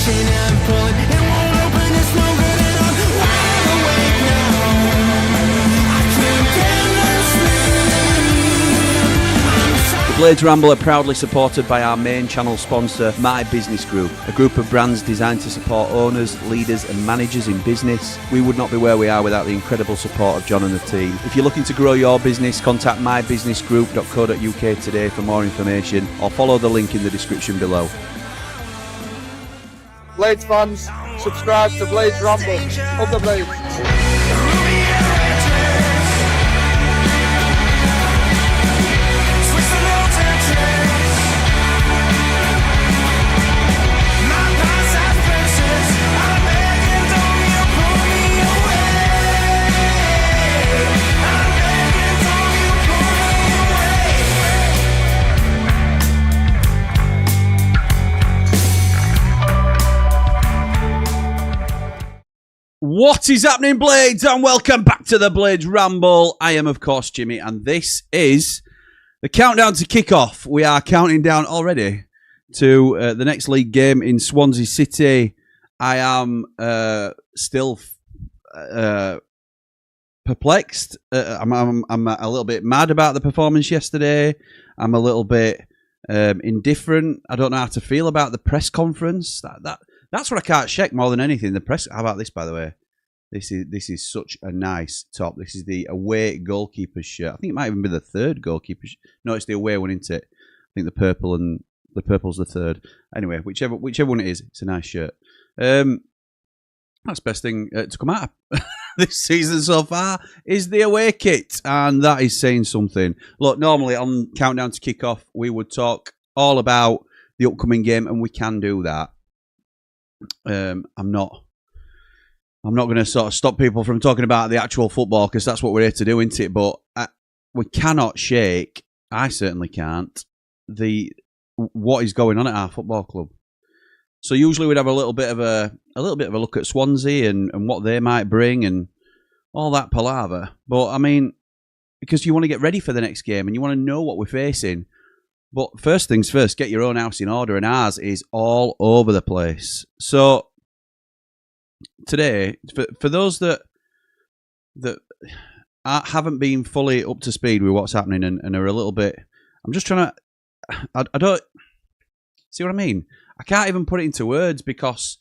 pushing and pulling, it won't open, it's no good, and I'm wide awake now. I can't get no sleep. The Blades Ramble are proudly supported by our main channel sponsor, My Business Group, a group of brands designed to support owners, leaders and managers in business. We would not be where we are without the incredible support of John and the team. If you're looking to grow your business, contact mybusinessgroup.co.uk today for more information, or follow the link in the description below. Blades fans, subscribe to Blades Ramble. Up the Blades. What is happening, Blades, and welcome back to the Blades Ramble. I am, of course, Jimmy, and this is the countdown to kickoff. We are counting down already to the next league game in Swansea City. I am still perplexed. I'm a little bit mad about the performance yesterday. I'm a little bit indifferent. I don't know how to feel about the press conference. That's what I can't shake more than anything. The press. How about this, by the way? This is such a nice top. This is the away goalkeeper's shirt. I think it might even be the third goalkeeper's. No, it's the away one, isn't it? I think the purple's the third. Anyway, whichever one it is, it's a nice shirt. That's the best thing to come out of this season so far is the away kit, and that is saying something. Look, normally on countdown to kickoff, we would talk all about the upcoming game, and we can do that. I'm not going to sort of stop people from talking about the actual football because that's what we're here to do, isn't it? But we cannot shake. I certainly can't. What is going on at our football club? So usually we'd have a little bit of a look at Swansea and what they might bring and all that palaver. But I mean, because you want to get ready for the next game and you want to know what we're facing. But first things first, get your own house in order, and ours is all over the place. So today, for those that haven't been fully up to speed with what's happening and are a little bit, I'm just trying to, I don't see what I mean. I can't even put it into words because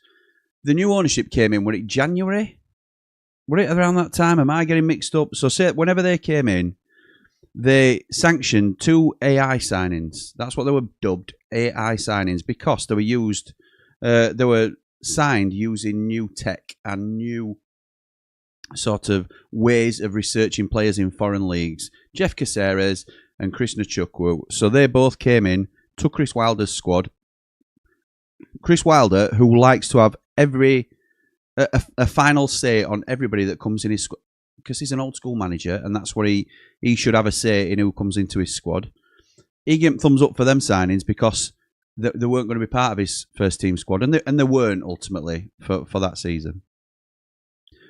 the new ownership came in. Were it January? Were it around that time? Am I getting mixed up? So say whenever they came in, they sanctioned 2 AI signings. That's what they were dubbed, AI signings, because they were used. They were signed using new tech and new sort of ways of researching players in foreign leagues. Jeff Caceres and Chris Nachukwu. So they both came in, took Chris Wilder's squad. Chris Wilder, who likes to have a final say on everybody that comes in his squad, because he's an old school manager, and that's what he should have a say in who comes into his squad. He gave thumbs up for them signings because they weren't going to be part of his first team squad, and they weren't ultimately for that season.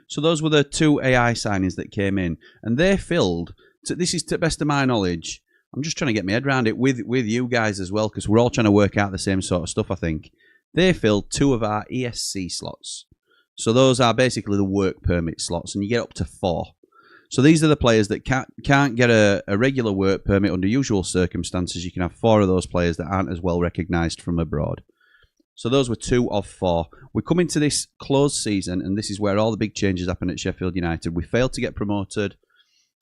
So those were the 2 AI signings that came in, and they filled. This is to the best of my knowledge. I'm just trying to get my head around it with you guys as well, because we're all trying to work out the same sort of stuff. I think they filled 2 of our ESC slots. So those are basically the work permit slots, and you get up to 4. So these are the players that can't get a regular work permit under usual circumstances. You can have 4 of those players that aren't as well recognised from abroad. So those were 2 of 4. We come into this closed season, and this is where all the big changes happen at Sheffield United. We failed to get promoted.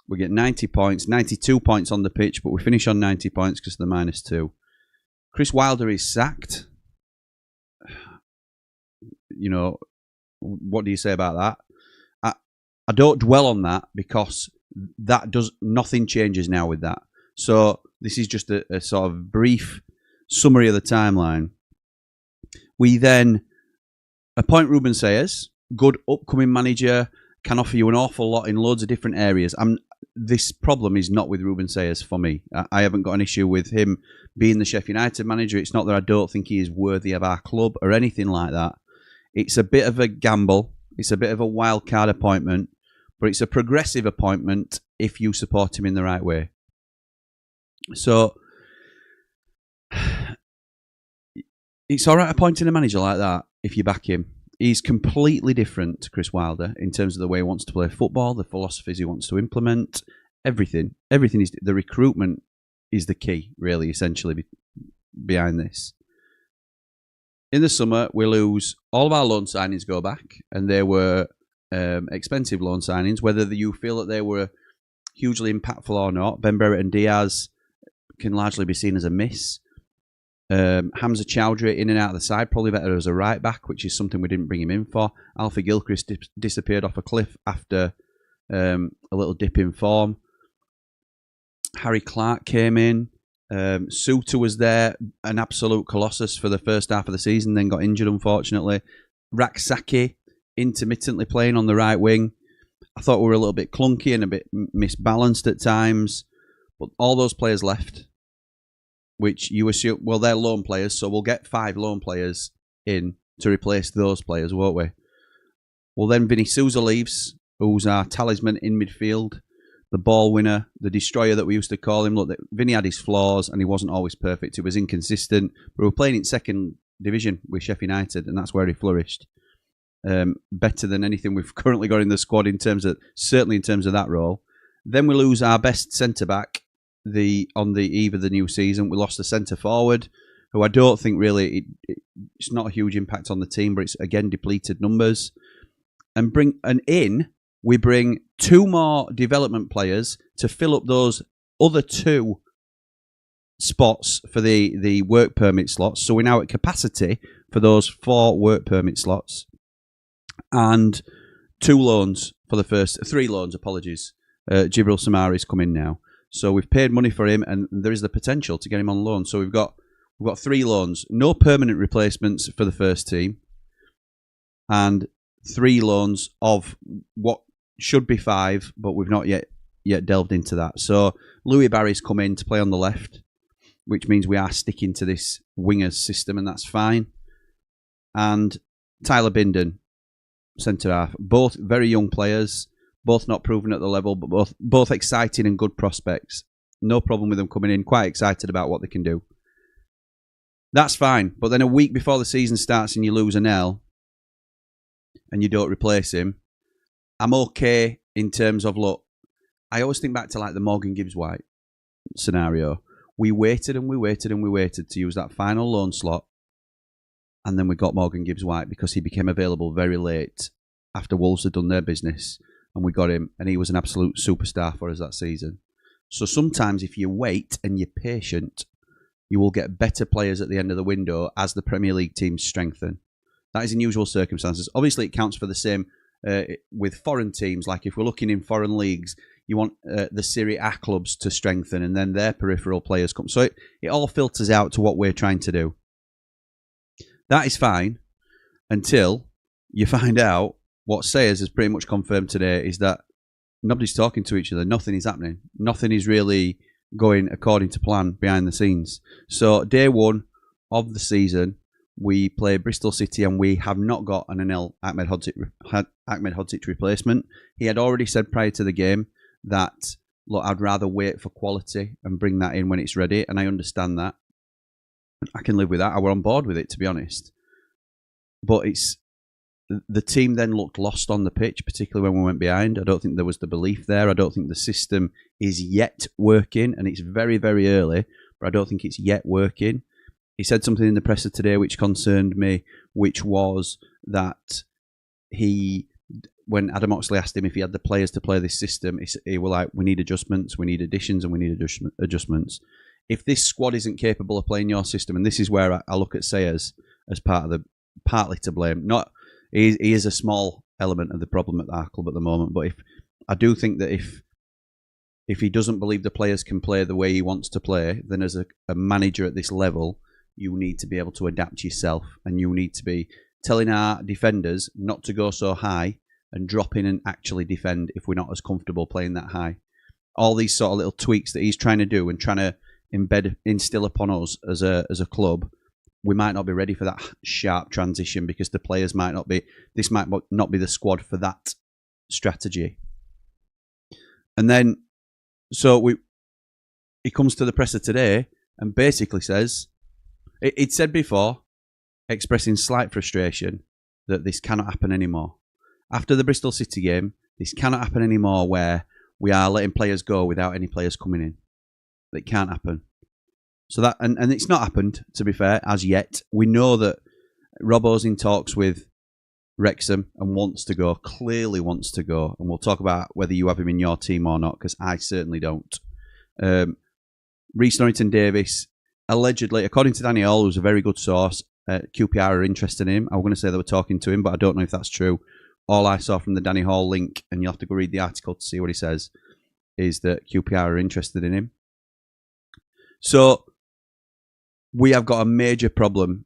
We get 90 points, 92 points on the pitch, but we finish on 90 points because of the -2. Chris Wilder is sacked. You know, what do you say about that? I don't dwell on that because nothing changes now with that. So this is just a sort of brief summary of the timeline. We then appoint Ruben Sayers, good upcoming manager, can offer you an awful lot in loads of different areas. This problem is not with Ruben Sayers for me. I haven't got an issue with him being the Sheffield United manager. It's not that I don't think he is worthy of our club or anything like that. It's a bit of a gamble. It's a bit of a wild card appointment, but it's a progressive appointment if you support him in the right way. So it's all right appointing a manager like that if you back him. He's completely different to Chris Wilder in terms of the way he wants to play football, the philosophies he wants to implement, everything. Everything is the recruitment is the key, really, essentially behind this. In the summer, we lose all of our loan signings go back, and they were expensive loan signings. Whether you feel that they were hugely impactful or not, Ben Barrett and Diaz can largely be seen as a miss. Hamza Chowdhury in and out of the side, probably better as a right back, which is something we didn't bring him in for. Alfie Gilchrist disappeared off a cliff after a little dip in form. Harry Clark came in. Suter was there, an absolute colossus for the first half of the season, then got injured, unfortunately. Raksaki intermittently playing on the right wing. I thought we were a little bit clunky and a bit misbalanced at times, but all those players left. Which you assume, well, they're loan players, so we'll get 5 loan players in to replace those players, won't we? Well, then Vinny Souza leaves, who's our talisman in midfield, the ball winner, the destroyer that we used to call him. Look, Vinny had his flaws, and he wasn't always perfect. He was inconsistent, but we were playing in second division with Sheffield United, and that's where he flourished. Better than anything we've currently got in the squad certainly in terms of that role. Then we lose our best centre-back, on the eve of the new season. We lost a centre forward who I don't think really it's not a huge impact on the team, but it's again depleted numbers. And we bring 2 more development players to fill up those other 2 spots for the work permit slots. So we're now at capacity for those 4 work permit slots, and 2 loans for the first 3 loans. Apologies, Jibril Samari's come in now. So we've paid money for him, and there is the potential to get him on loan. So we've got 3 loans, no permanent replacements for the first team, and 3 loans of what should be 5, but we've not yet delved into that. So Louis Barry's come in to play on the left, which means we are sticking to this wingers system, and that's fine. And Tyler Binden, centre half, both very young players. Both not proven at the level, but both exciting and good prospects. No problem with them coming in. Quite excited about what they can do. That's fine. But then a week before the season starts and you lose an L and you don't replace him, I'm okay in terms of, look, I always think back to like the Morgan Gibbs-White scenario. We waited and we waited and we waited to use that final loan slot, and then we got Morgan Gibbs-White because he became available very late after Wolves had done their business. And we got him, and he was an absolute superstar for us that season. So sometimes if you wait and you're patient, you will get better players at the end of the window as the Premier League teams strengthen. That is unusual circumstances. Obviously, it counts for the same with foreign teams. Like if we're looking in foreign leagues, you want the Serie A clubs to strengthen, and then their peripheral players come. So it all filters out to what we're trying to do. That is fine until you find out what Sayers has pretty much confirmed today is that nobody's talking to each other. Nothing is happening. Nothing is really going according to plan behind the scenes. So day 1 of the season, we play Bristol City, and we have not got an Anel Ahmedhodzic replacement. He had already said prior to the game that, look, I'd rather wait for quality and bring that in when it's ready, and I understand that. I can live with that. I were on board with it, to be honest. But the team then looked lost on the pitch, particularly when we went behind. I don't think there was the belief there. I don't think the system is yet working, and it's very, very early, but I don't think it's yet working. He said something in the presser today which concerned me, which was that when Adam Oxley asked him if he had the players to play this system, he was like, we need adjustments, we need additions, and we need adjustments. If this squad isn't capable of playing your system, and this is where I look at Sayers as partly to blame, he is a small element of the problem at our club at the moment. But I do think that if he doesn't believe the players can play the way he wants to play, then as a manager at this level, you need to be able to adapt yourself, and you need to be telling our defenders not to go so high and drop in and actually defend if we're not as comfortable playing that high. All these sort of little tweaks that he's trying to do and trying to instill upon us as a club, we might not be ready for that sharp transition because the players might not be. This might not be the squad for that strategy. And then, he comes to the presser today and basically says, it said before, expressing slight frustration that this cannot happen anymore. After the Bristol City game, this cannot happen anymore where we are letting players go without any players coming in. It can't happen. So that and it's not happened, to be fair, as yet. We know that Robbo's in talks with Wrexham and wants to go, clearly wants to go. And we'll talk about whether you have him in your team or not, because I certainly don't. Reece Norrington-Davies, allegedly, according to Danny Hall, who's a very good source, QPR are interested in him. I was going to say they were talking to him, but I don't know if that's true. All I saw from the Danny Hall link, and you'll have to go read the article to see what he says, is that QPR are interested in him. So we have got a major problem,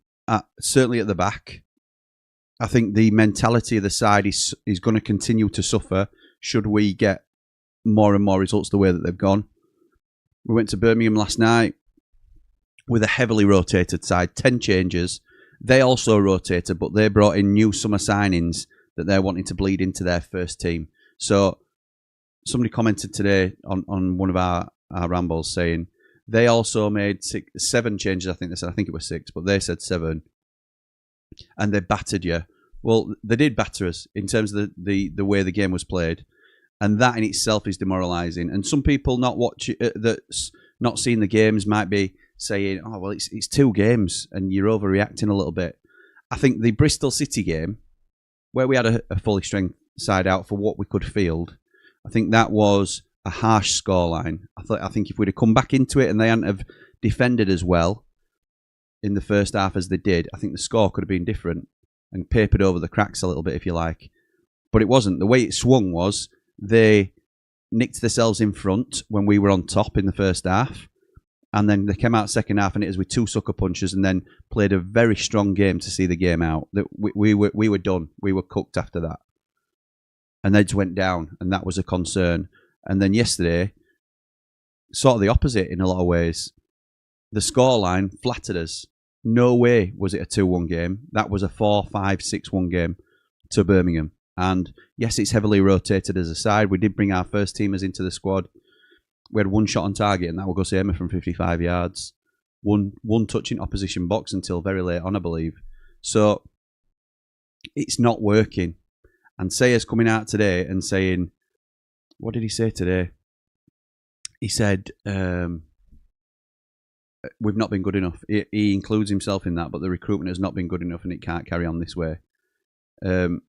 certainly at the back. I think the mentality of the side is going to continue to suffer should we get more and more results the way that they've gone. We went to Birmingham last night with a heavily rotated side, 10 changes. They also rotated, but they brought in new summer signings that they're wanting to bleed into their first team. So somebody commented today on one of our rambles saying they also made 7 changes. I think they said, I think it was 6, but they said 7, and they battered you. Well, they did batter us in terms of the way the game was played, and that in itself is demoralising. And some people that's not seeing the games might be saying, "Oh, well, it's 2 games, and you're overreacting a little bit." I think the Bristol City game, where we had a fully strength side out for what we could field, I think that was a harsh scoreline. I think if we'd have come back into it and they hadn't have defended as well in the first half as they did, I think the score could have been different and papered over the cracks a little bit, if you like. But it wasn't. The way it swung was they nicked themselves in front when we were on top in the first half, and then they came out second half and it was with 2 sucker punches, and then played a very strong game to see the game out. That we were done. We were cooked after that. And they just went down, and that was a concern. And then yesterday, sort of the opposite in a lot of ways. The scoreline flattered us. No way was it a 2-1 game. That was a 4-5-6-1 game to Birmingham. And yes, it's heavily rotated as a side. We did bring our first teamers into the squad. We had 1 shot on target, and that was Gus Amer from 55 yards. One touch in opposition box until very late on, I believe. So it's not working. And Sayers coming out today and saying, what did he say today? He said, we've not been good enough. He includes himself in that, but the recruitment has not been good enough and it can't carry on this way. And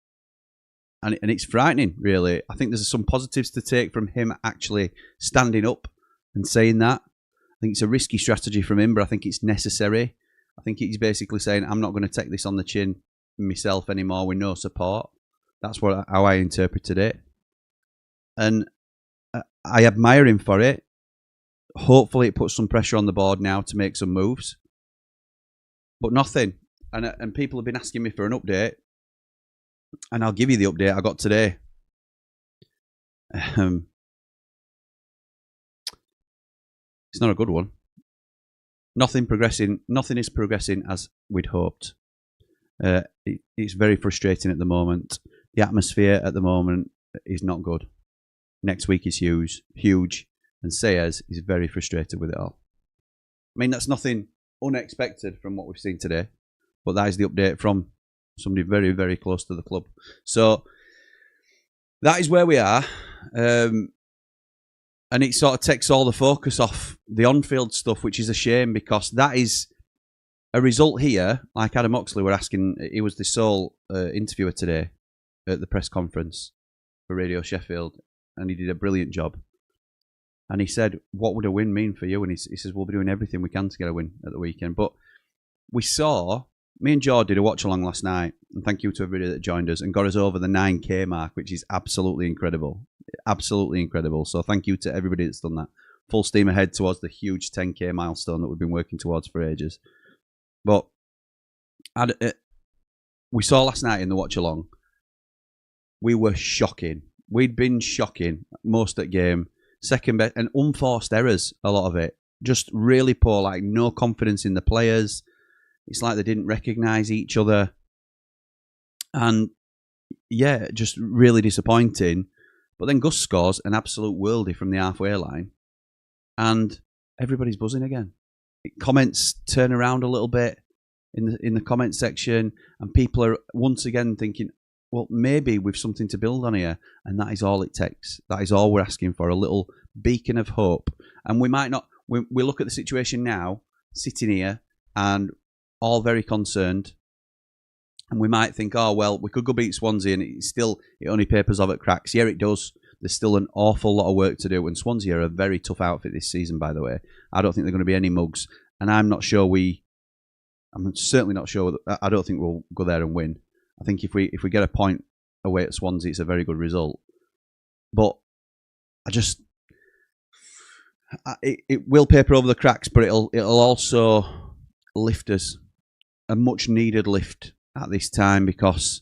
it's frightening, really. I think there's some positives to take from him actually standing up and saying that. I think it's a risky strategy from him, but I think it's necessary. I think he's basically saying, I'm not going to take this on the chin myself anymore with no support. That's how I interpreted it. And I admire him for it. Hopefully it puts some pressure on the board now to make some moves. But nothing. And people have been asking me for an update. And I'll give you the update I got today. It's not a good one. Nothing is progressing as we'd hoped. It's very frustrating at the moment. The atmosphere at the moment is not good. Next week is huge, and Sayers is very frustrated with it all. I mean, that's nothing unexpected from what we've seen today, but that is the update from somebody very, very close to the club. So that is where we are, and it sort of takes all the focus off the on-field stuff, which is a shame because that is a result here. Like Adam Oxley were asking, he was the sole interviewer today at the press conference for Radio Sheffield, and he did a brilliant job. And he said, what would a win mean for you? And he says, we'll be doing everything we can to get a win at the weekend. But we saw, me and George did a watch along last night, and thank you to everybody that joined us, and got us over the 9K mark, which is absolutely incredible. Absolutely incredible. So thank you to everybody that's done that. Full steam ahead towards the huge 10K milestone that we've been working towards for ages. But we saw last night in the watch along, we were shocking. We'd been shocking most at game. Second best, and unforced errors, a lot of it. Just really poor, like no confidence in the players. It's like they didn't recognise each other. And yeah, just really disappointing. But then Gus scores an absolute worldie from the halfway line. And everybody's buzzing again. Comments turn around a little bit. in the comment section, and people are once again thinking, well, maybe we've something to build on here, and that is all it takes. That is all we're asking for, a little beacon of hope. And we might not. We look at the situation now, sitting here, and all very concerned. And we might think, oh, well, we could go beat Swansea and it only papers off at cracks. Yeah, it does. There's still an awful lot of work to do. And Swansea are a very tough outfit this season, by the way. I don't think they're going to be any mugs. And I'm certainly not sure. I don't think we'll go there and win. I think if we get a point away at Swansea, it's a very good result. But it will paper over the cracks, but it'll also lift us, a much needed lift at this time, because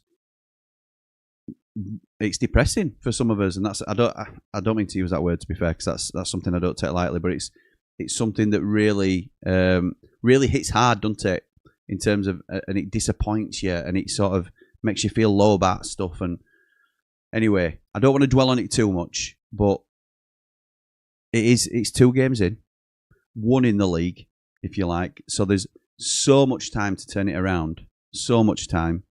it's depressing for some of us, and I don't mean to use that word, to be fair, because that's something I don't take lightly, but it's something that really hits hard, doesn't it? In terms of, and it disappoints you, and it sort of makes you feel low about stuff. And anyway, I don't want to dwell on it too much, but it's 2 games in, 1 in the league, if you like. So there's so much time to turn it around. So much time,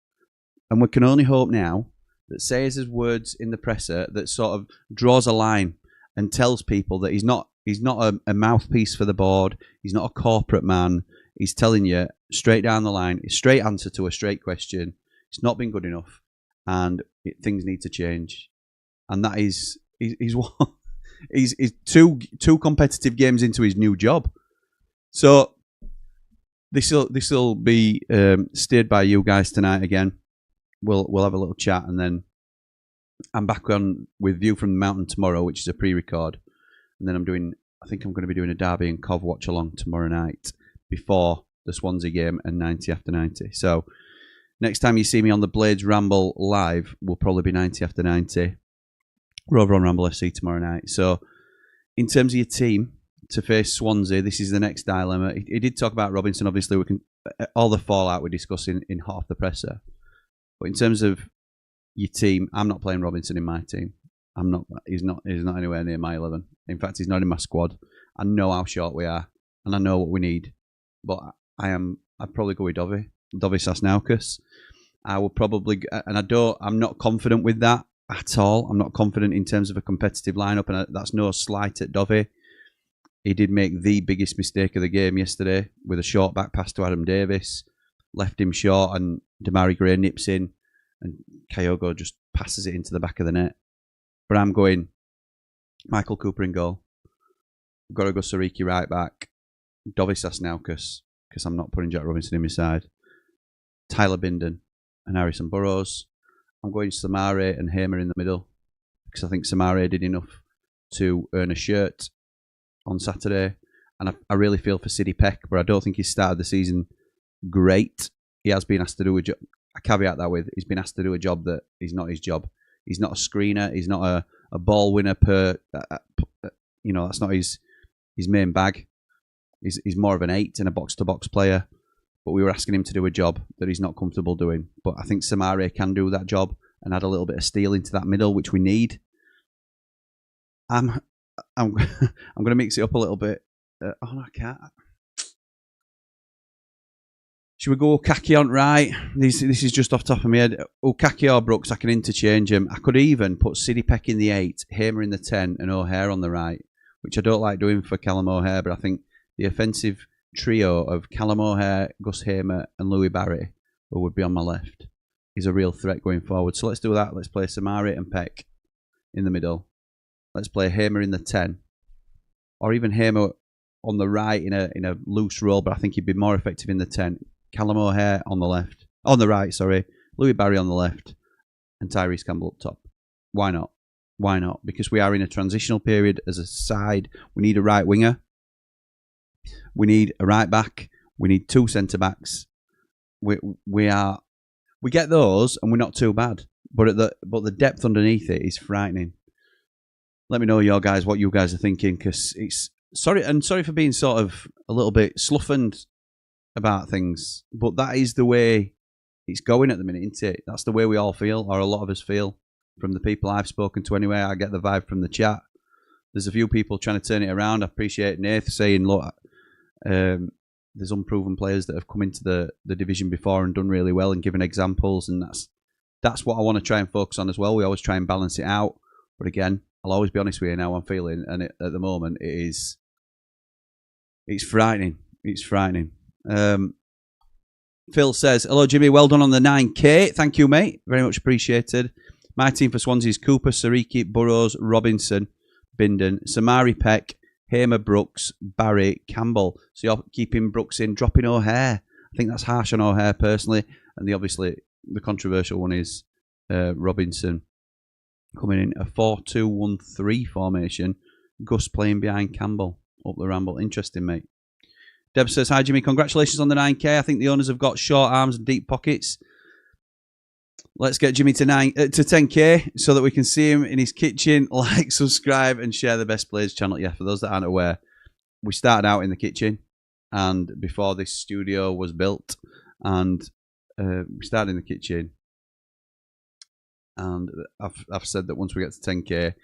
and we can only hope now that Sayers' words in the presser that sort of draws a line and tells people that he's not a mouthpiece for the board, he's not a corporate man, he's telling you straight down the line, a straight answer to a straight question. It's not been good enough, and things need to change. And that is he's 2 competitive games into his new job. So This will be steered by you guys tonight again. We'll have a little chat, and then I'm back on with View from the Mountain tomorrow, which is a pre-record, and then I think I'm going to be doing a Derby and Cov watch along tomorrow night before the Swansea game and 90 after 90. So next time you see me on the Blades Ramble live will probably be 90 after 90. We're over on Ramble FC tomorrow night. So in terms of your team to face Swansea, this is the next dilemma. He did talk about Robinson. Obviously, we can all the fallout we're discussing in hot off the presser. But in terms of your team, I'm not playing Robinson in my team. I'm not. He's not anywhere near my 11. In fact, he's not in my squad. I know how short we are, and I know what we need. But I'd probably go with Dovi Sasnaukas. I will probably, and I'm not confident with that at all. I'm not confident in terms of a competitive lineup, and that's no slight at Dovi. He did make the biggest mistake of the game yesterday with a short back pass to Adam Davis. Left him short, and Damari Gray nips in, and Kyogo just passes it into the back of the net. But I'm going Michael Cooper in goal. I've got to go Sariki right back. Dovi Sasnaukas, because I'm not putting Jack Robinson in my side. Tyler Binden and Harrison Burrows. I'm going Samare and Hamer in the middle, because I think Samare did enough to earn a shirt on Saturday, and I really feel for Siddy Peck, but I don't think he started the season great. He has been asked to do a job. I caveat that with he's been asked to do a job that is not his job. He's not a screener. He's not a ball winner per. That's not his main bag. He's more of an 8 and a box to box player. But we were asking him to do a job that he's not comfortable doing. But I think Samare can do that job and add a little bit of steel into that middle, which we need. I'm going to mix it up a little bit. I can't. Should we go Okaki on right? This is just off the top of my head. Okaki or Brooks, I can interchange him. I could even put Siddy Peck in the 8, Hamer in the 10, and O'Hare on the right, which I don't like doing for Callum O'Hare, but I think the offensive trio of Callum O'Hare, Gus Hamer, and Louis Barry, who would be on my left, is a real threat going forward. So let's do that. Let's play Samari and Peck in the middle. Let's play Hamer in the 10, or even Hamer on the right in a loose role, but I think he'd be more effective in the 10. Callum O'Hare on the right, Louis Barry on the left, and Tyrese Campbell up top. Why not? Why not? Because we are in a transitional period as a side. We need a right winger. We need a right back. We need 2 centre backs. We get those, and we're not too bad. But the depth underneath it is frightening. Let me know what you guys are thinking, because it's sorry for being sort of a little bit sloughened about things, but that is the way it's going at the minute, isn't it? That's the way we all feel, or a lot of us feel, from the people I've spoken to anyway. I get the vibe from the chat. There's a few people trying to turn it around. I appreciate Nath saying, look, there's unproven players that have come into the division before and done really well and given examples, and that's what I want to try and focus on as well. We always try and balance it out, but again, I'll always be honest with you now. I'm feeling, and at the moment, it's frightening. It's frightening. Phil says, "Hello, Jimmy. Well done on the 9K. Thank you, mate. Very much appreciated. My team for Swansea is Cooper, Sariki, Burrows, Robinson, Bindon, Samari, Peck, Hamer, Brooks, Barry, Campbell." So you're keeping Brooks in, dropping O'Hare. I think that's harsh on O'Hare personally. And obviously the controversial one is Robinson coming in a 4-2-1-3 formation. Gus playing behind Campbell up the Ramble. Interesting, mate. Deb says, "Hi, Jimmy. Congratulations on the 9K. I think the owners have got short arms and deep pockets. Let's get Jimmy to 10K so that we can see him in his kitchen. Like, subscribe, and share the Best Players channel." Yeah, for those that aren't aware, we started out in the kitchen, and before this studio was built, and we started in the kitchen. And I've said that once we get to 10K,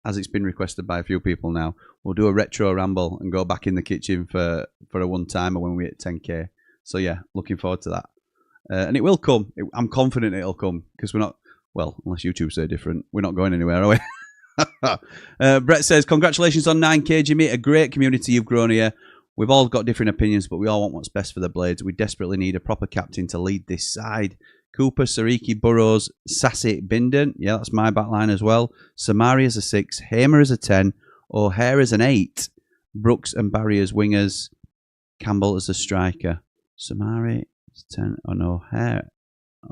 as it's been requested by a few people now, we'll do a retro ramble and go back in the kitchen for a one-timer when we hit 10K. So yeah, looking forward to that. And it will come. I'm confident it'll come, because we're not, well, unless you two say different, we're not going anywhere, are we? Brett says, "Congratulations on 9K, Jimmy. A great community you've grown here. We've all got different opinions, but we all want what's best for the Blades. We desperately need a proper captain to lead this side. Cooper, Sariki, Burrows, Sassy, Bindon." Yeah, that's my backline as well. Samari as a 6, Hamer as a 10, O'Hare as an 8, Brooks and Barry as wingers, Campbell as a striker. Samari as 10 and O'Hare.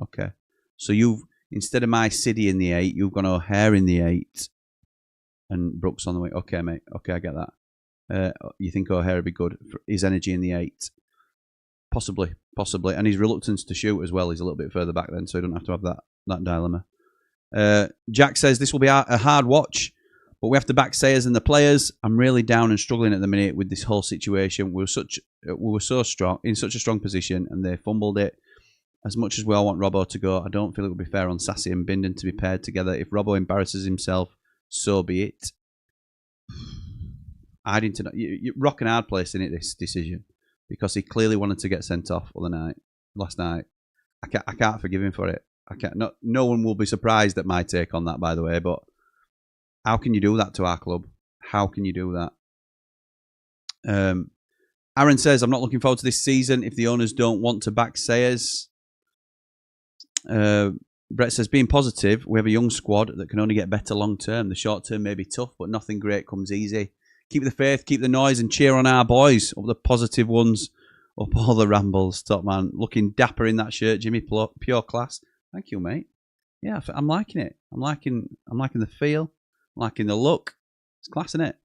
Okay. So you've, instead of my City in the 8, you've gone O'Hare in the 8 and Brooks on the wing. Okay, mate. Okay, I get that. You think O'Hare would be good for his energy in the 8? Possibly. And his reluctance to shoot as well is a little bit further back then, so he don't have to have that dilemma. Jack says, "This will be a hard watch, but we have to back Sayers and the players. I'm really down and struggling at the minute with this whole situation. We were so strong, in such a strong position, and they fumbled it. As much as we all want Robbo to go, I don't feel it would be fair on Sassy and Bindon to be paired together. If Robbo embarrasses himself, so be it." I didn't know. You rock and hard place in it, this decision, because he clearly wanted to get sent off last night. I can't forgive him for it. I can't. No one will be surprised at my take on that, by the way. But how can you do that to our club? How can you do that? Aaron says, "I'm not looking forward to this season if the owners don't want to back Sayers." Brett says, "Being positive, we have a young squad that can only get better long term. The short term may be tough, but nothing great comes easy. Keep the faith, keep the noise, and cheer on our boys. Up the positive ones, up all the Rambles." Top man, looking dapper in that shirt, Jimmy. Pure class. Thank you, mate. Yeah, I'm liking it. I'm liking the feel. I'm liking the look. It's class, isn't it?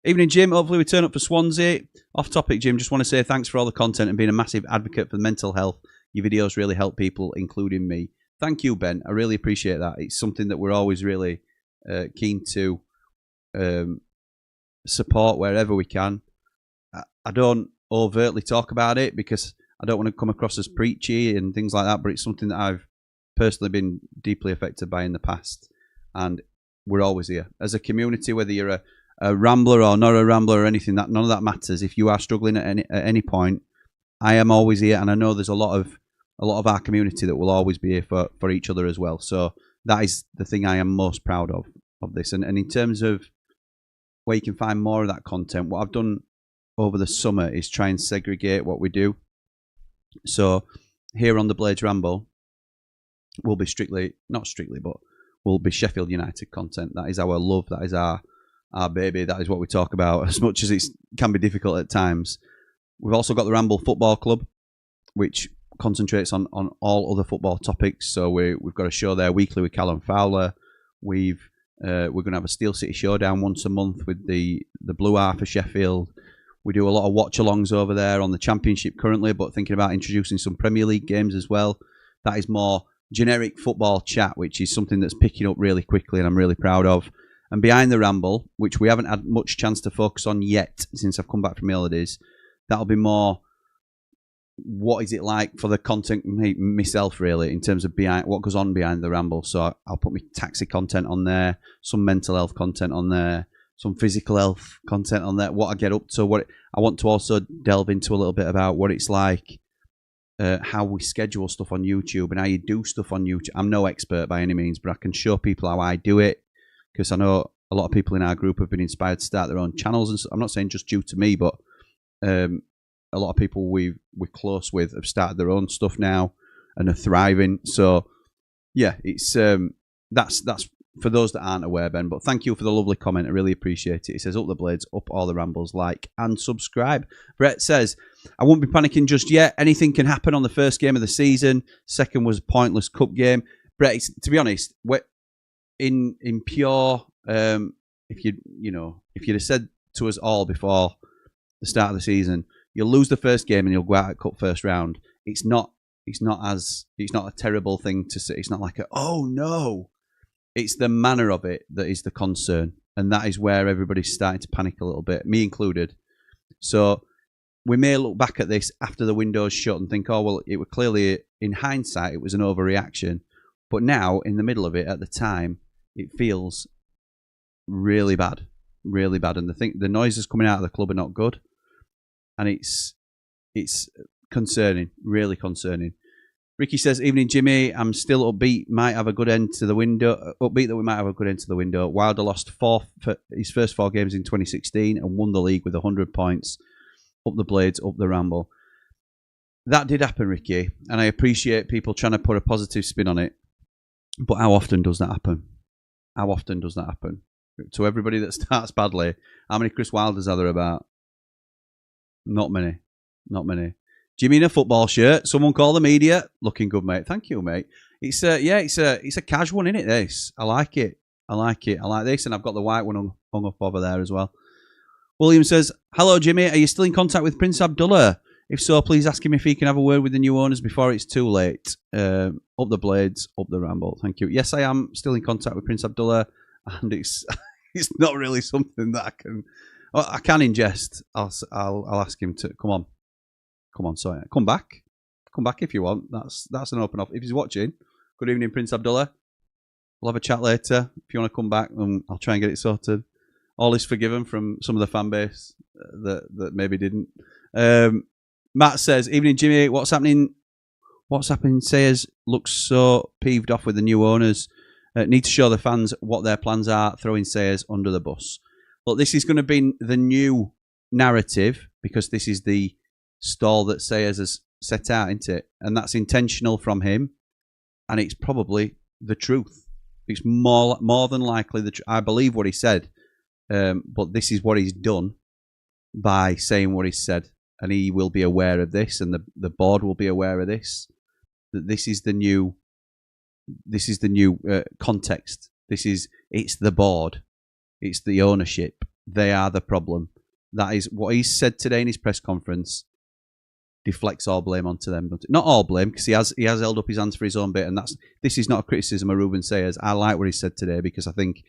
Evening, Jim. Hopefully we turn up for Swansea. Off topic, Jim. Just want to say thanks for all the content and being a massive advocate for mental health. Your videos really help people, including me. Thank you, Ben. I really appreciate that. It's something that we're always really keen to support wherever we can. I don't overtly talk about it because I don't want to come across as preachy and things like that, but it's something that I've personally been deeply affected by in the past, and we're always here as a community, whether you're a Rambler or not a Rambler or anything. That none of that matters. If you are struggling at any point, I am always here, and I know there's a lot of our community that will always be here for each other as well. So that is the thing I am most proud of this. And in terms of where you can find more of that content, what I've done over the summer is try and segregate what we do. So here on the Blades Ramble, we'll be we'll be Sheffield United content. That is our love. That is our baby. That is what we talk about, as much as it can be difficult at times. We've also got the Ramble Football Club, which concentrates on all other football topics. So we've got a show there weekly with Callum Fowler. We're going to have a Steel City Showdown once a month with the Blue Half of Sheffield. We do a lot of watch-alongs over there on the Championship currently, but thinking about introducing some Premier League games as well. That is more generic football chat, which is something that's picking up really quickly and I'm really proud of. And Behind the Ramble, which we haven't had much chance to focus on yet since I've come back from the holidays, that'll be more what is it like for the content myself, really, in terms of what goes on behind the Ramble. So I'll put my taxi content on there, some mental health content on there, some physical health content on there, what I get up to, I want to also delve into a little bit about what it's like, how we schedule stuff on YouTube and how you do stuff on YouTube. I'm no expert by any means, but I can show people how I do it, because I know a lot of people in our group have been inspired to start their own channels. And I'm not saying just due to me, but a lot of people we're close with have started their own stuff now and are thriving. So yeah, it's that's for those that aren't aware, Ben. But thank you for the lovely comment. I really appreciate it. It says, up the blades, up all the rambles, like and subscribe. Brett says, I won't be panicking just yet. Anything can happen on the first game of the season. Second was a pointless cup game. Brett, to be honest, in pure, if you'd have said to us all before the start of the season, you'll lose the first game and you'll go out at cup first round, it's not a terrible thing to say. It's not like oh no. It's the manner of it that is the concern, and that is where everybody's starting to panic a little bit, me included. So we may look back at this after the window's shut and think, oh, well, it was clearly, in hindsight, it was an overreaction. But now, in the middle of it, at the time, it feels really bad, really bad. And the noises coming out of the club are not good, and it's concerning, really concerning. Ricky says, evening, Jimmy. I'm still upbeat. Might have a good end to the window. Upbeat that we might have a good end to the window. Wilder lost his first 4 games in 2016 and won the league with 100 points. Up the blades, up the ramble. That did happen, Ricky, and I appreciate people trying to put a positive spin on it. But how often does that happen? How often does that happen? To everybody that starts badly, how many Chris Wilders are there about? Not many. Not many. Jimmy in a football shirt. Someone call the media. Looking good, mate. Thank you, mate. It's a casual one, isn't it? This. I like it. I like this, and I've got the white one hung up over there as well. William says, hello, Jimmy. Are you still in contact with Prince Abdullah? If so, please ask him if he can have a word with the new owners before it's too late. Up the blades, up the ramble. Thank you. Yes, I am still in contact with Prince Abdullah, and it's not really something that I can ingest. I'll ask him to come on. Sorry, come back if you want. That's an open offer. If he's watching, good evening, Prince Abdullah. We'll have a chat later. If you want to come back, I'll try and get it sorted. All is forgiven from some of the fan base that maybe didn't. Matt says, evening, Jimmy. What's happening? Sayers looks so peeved off with the new owners. Need to show the fans what their plans are, throwing Sayers under the bus. But this is going to be the new narrative, because this is the stall that Sayers has set out, isn't it? And that's intentional from him, and it's probably the truth. It's more than likely the truth. I believe what he said, but this is what he's done by saying what he said, and he will be aware of this, and the board will be aware of this. That this is the new context. It's the board, it's the ownership. They are the problem. That is what he said today in his press conference. Deflects all blame onto them, but not all blame, because he has held up his hands for his own bit, and this is not a criticism of Ruben Sayers. I like what he said today, because I think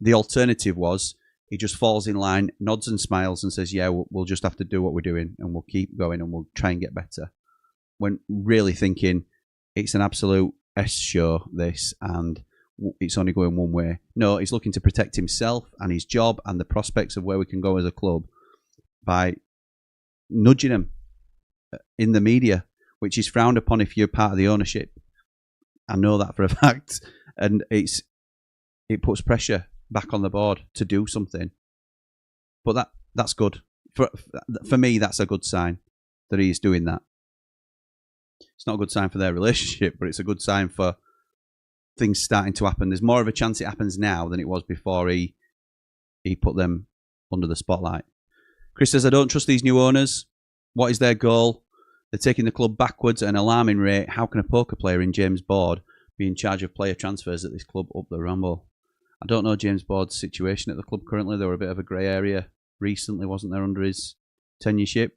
the alternative was he just falls in line, nods and smiles, and says, "Yeah, we'll just have to do what we're doing, and we'll keep going, and we'll try and get better." When really thinking it's an absolute S show, this, and it's only going one way. No, he's looking to protect himself and his job and the prospects of where we can go as a club by nudging him in the media, which is frowned upon if you're part of the ownership. I know that for a fact, and it puts pressure back on the board to do something. But that's good for me. That's a good sign that he's doing that. It's not a good sign for their relationship, but it's a good sign for things starting to happen. There's more of a chance it happens now than it was before he put them under the spotlight. Chris says, I don't trust these new owners. What is their goal? They're taking the club backwards at an alarming rate. How can a poker player in James Board be in charge of player transfers at this club? Up the Ramble. I don't know James Board's situation at the club currently. They were a bit of a grey area recently, wasn't there, under his tenureship?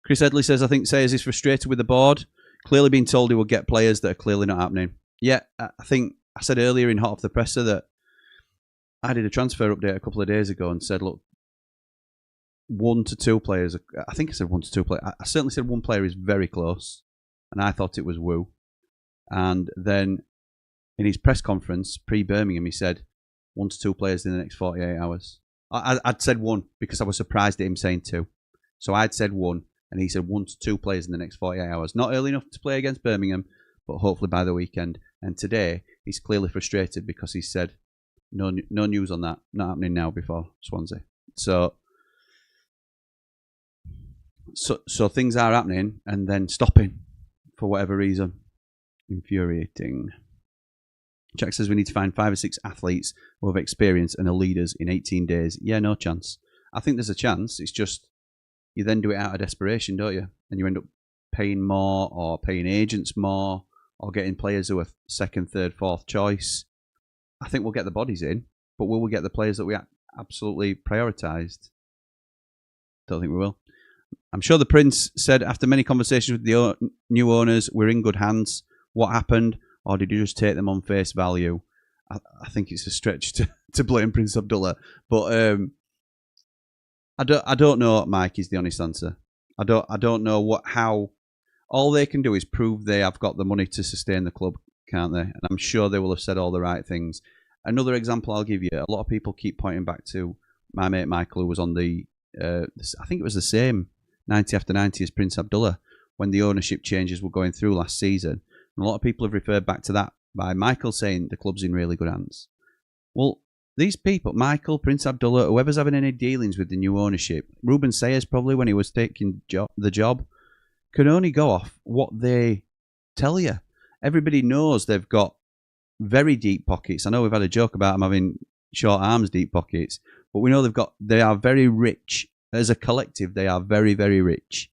Chris Headley says, I think Sayers is frustrated with the board. Clearly being told he will get players that are clearly not happening. Yeah, I think I said earlier in Hot Off the Presser that I did a transfer update a couple of days ago and said, look, 1 to 2 players. I think I said 1 to 2 players. I certainly said one player is very close, and I thought it was Wu. And then in his press conference pre-Birmingham, he said 1 to 2 players in the next 48 hours. I'd said 1 because I was surprised at him saying 2. So I'd said 1, and he said 1 to 2 players in the next 48 hours. Not early enough to play against Birmingham, but hopefully by the weekend. And today, he's clearly frustrated because he said, no news on that. Not happening now before Swansea. So things are happening and then stopping for whatever reason. Infuriating. Jack says we need to find 5 or 6 athletes who have experience and are leaders in 18 days. Yeah, no chance. I think there's a chance. It's just you then do it out of desperation, don't you? And you end up paying more or paying agents more or getting players who are 2nd, 3rd, 4th choice. I think we'll get the bodies in, but will we get the players that we absolutely prioritised? Don't think we will. I'm sure the Prince said after many conversations with the new owners, we're in good hands. What happened? Or did you just take them on face value? I think it's a stretch to blame Prince Abdullah. But I don't know, Mike, is the honest answer. I don't know how. All they can do is prove they have got the money to sustain the club, can't they? And I'm sure they will have said all the right things. Another example I'll give you, a lot of people keep pointing back to my mate Michael, who was on the, I think it was the same 90 after 90 as Prince Abdullah when the ownership changes were going through last season. And a lot of people have referred back to that by Michael saying the club's in really good hands. Well, these people, Michael, Prince Abdullah, whoever's having any dealings with the new ownership, Ruben Sayers probably when he was taking the job, can only go off what they tell you. Everybody knows they've got very deep pockets. I know we've had a joke about them having short arms, deep pockets, but we know they are very rich. As a collective, they are very, very rich.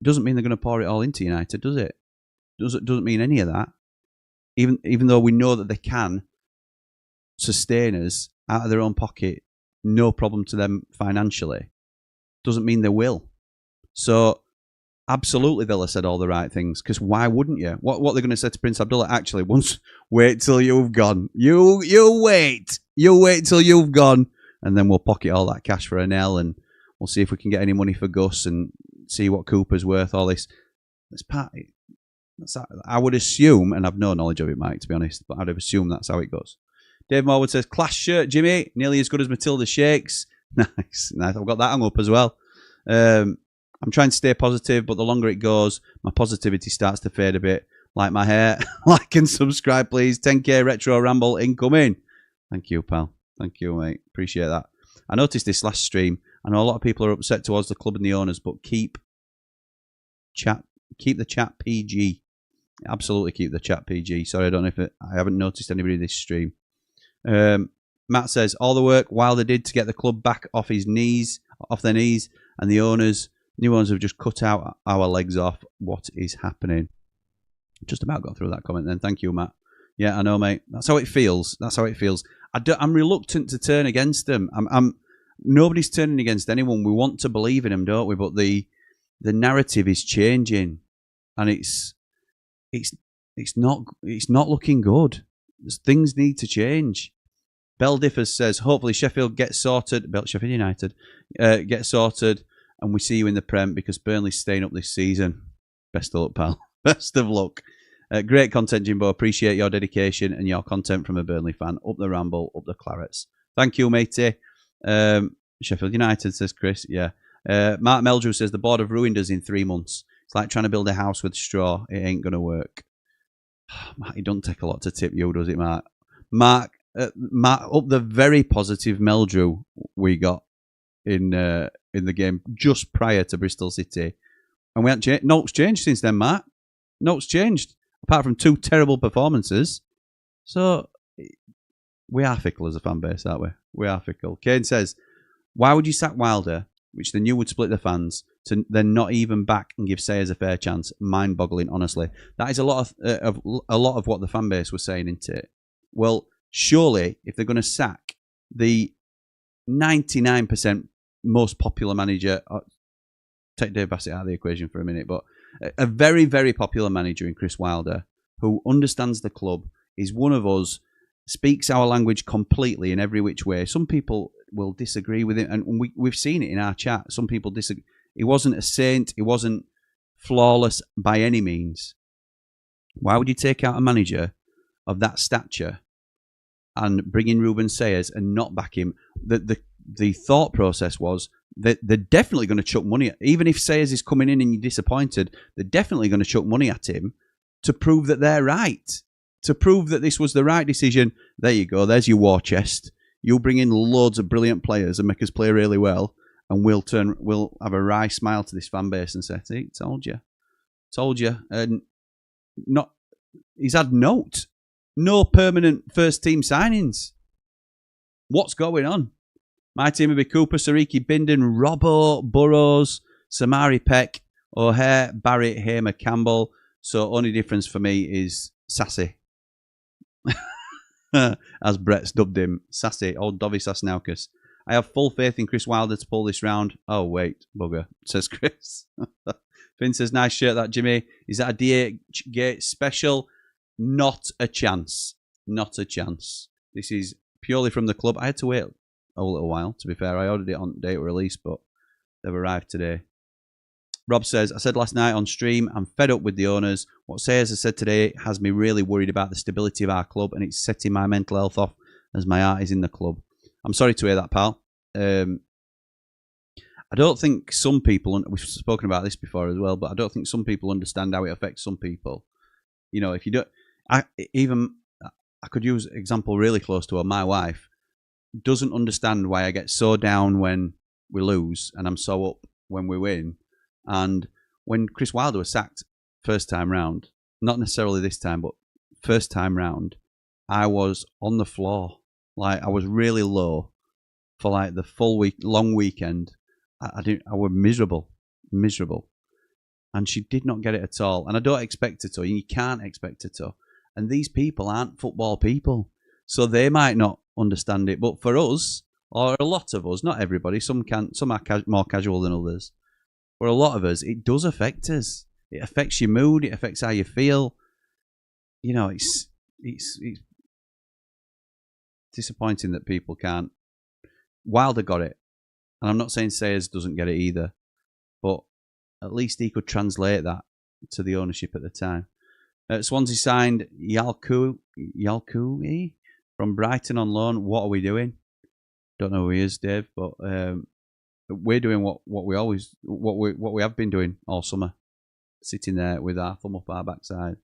Doesn't mean they're going to pour it all into United, does it? Doesn't mean any of that. Even though we know that they can sustain us out of their own pocket, no problem to them financially, doesn't mean they will. So absolutely they'll have said all the right things, because why wouldn't you? What they're going to say to Prince Abdullah, actually, wait till you've gone. You wait till you've gone, and then we'll pocket all that cash for Anel, and we'll see if we can get any money for Gus and see what Cooper's worth, all this. I would assume, and I've no knowledge of it, Mike, to be honest, but I'd have assumed that's how it goes. Dave Morwood says, class shirt, Jimmy, nearly as good as Matilda Shakes. Nice. I've got that hung up as well. I'm trying to stay positive, but the longer it goes, my positivity starts to fade a bit. Like my hair. Like and subscribe, please. 10k Retro Ramble incoming. Thank you, pal. Thank you, mate. Appreciate that. I noticed this last stream. I know a lot of people are upset towards the club and the owners, but keep the chat PG. Absolutely keep the chat PG. Sorry, I don't know if I haven't noticed anybody this stream. Matt says all the work Wilder did to get the club back off their knees, and the new owners have just cut out our legs off. What is happening? Just about got through that comment then. Thank you, Matt. Yeah, I know, mate. That's how it feels. I'm reluctant to turn against them. Nobody's turning against anyone. We want to believe in them, don't we? But the narrative is changing, and it's not looking good. Things need to change. Bell Differs says, hopefully Sheffield gets sorted. Sheffield United gets sorted, and we see you in the Prem because Burnley's staying up this season. Best of luck, pal. Best of luck. Great content, Jimbo. Appreciate your dedication and your content from a Burnley fan. Up the Ramble, up the Clarets. Thank you, matey. Sheffield United, says Chris. Yeah. Mark Meldrew says the board have ruined us in 3 months. It's like trying to build a house with straw. It ain't going to work. Mark, it don't take a lot to tip you, does it, Mark? Mark, up the very positive Meldrew we got in the game just prior to Bristol City. And we haven't changed. Note's changed since then, Mark. Note's changed. Apart from 2 terrible performances. So, we are fickle as a fan base, aren't we? We are fickle. Kane says, why would you sack Wilder, which they knew would split the fans, to then not even back and give Sayers a fair chance? Mind-boggling, honestly. That is a lot of what the fan base was saying, isn't it? Well, surely, if they're going to sack the 99% most popular manager, take Dave Bassett out of the equation for a minute, but a very, very popular manager in Chris Wilder, who understands the club, is one of us, speaks our language completely in every which way. Some people will disagree with it, and we've seen it in our chat. Some people disagree. He wasn't a saint. He wasn't flawless by any means. Why would you take out a manager of that stature and bring in Ruben Sayers and not back him? The the thought process was that they're definitely going to chuck money at, even if Sayers is coming in and you're disappointed, they're definitely going to chuck money at him to prove that they're right, to prove that this was the right decision. There you go. There's your war chest. You'll bring in loads of brilliant players and make us play really well, and we'll have a wry smile to this fan base and say, "See, told you." And he's had no permanent first team signings. What's going on? My team would be Cooper, Sariki, Bindon, Robbo, Burrows, Samari Peck, O'Hare, Barrett, Hamer, Campbell. So only difference for me is Sassy. As Brett's dubbed him. Sassy, old Dovey Sasnaukas. I have full faith in Chris Wilder to pull this round. Oh, wait, bugger, says Chris. Finn says, nice shirt that, Jimmy. Is that a DH special? Not a chance. Not a chance. This is purely from the club. I had to wait a little while, to be fair. I ordered it on date of release, but they've arrived today. Rob says, I said last night on stream, I'm fed up with the owners. What Sayers has said today has me really worried about the stability of our club, and it's setting my mental health off as my heart is in the club. I'm sorry to hear that, pal. I don't think some people, we've spoken about this before as well, but I don't think some people understand how it affects some people. You know, if you don't, I could use an example really close to her. My wife doesn't understand why I get so down when we lose and I'm so up when we win. And when Chris Wilder was sacked first time round, not necessarily this time, but first time round, I was on the floor. Like, I was really low for like the full week, long weekend. I was miserable. And she did not get it at all. And I don't expect her to. You can't expect her to. And these people aren't football people. So they might not understand it. But for us, or a lot of us, not everybody, some are more casual than others. For a lot of us, it does affect us. It affects your mood. It affects how you feel. You know, it's disappointing that people can't. Wilder got it. And I'm not saying Sayers doesn't get it either. But at least he could translate that to the ownership at the time. Swansea signed Yalku from Brighton on loan. What are we doing? Don't know who he is, Dave, but we're doing what we have been doing all summer, sitting there with our thumb up our backside.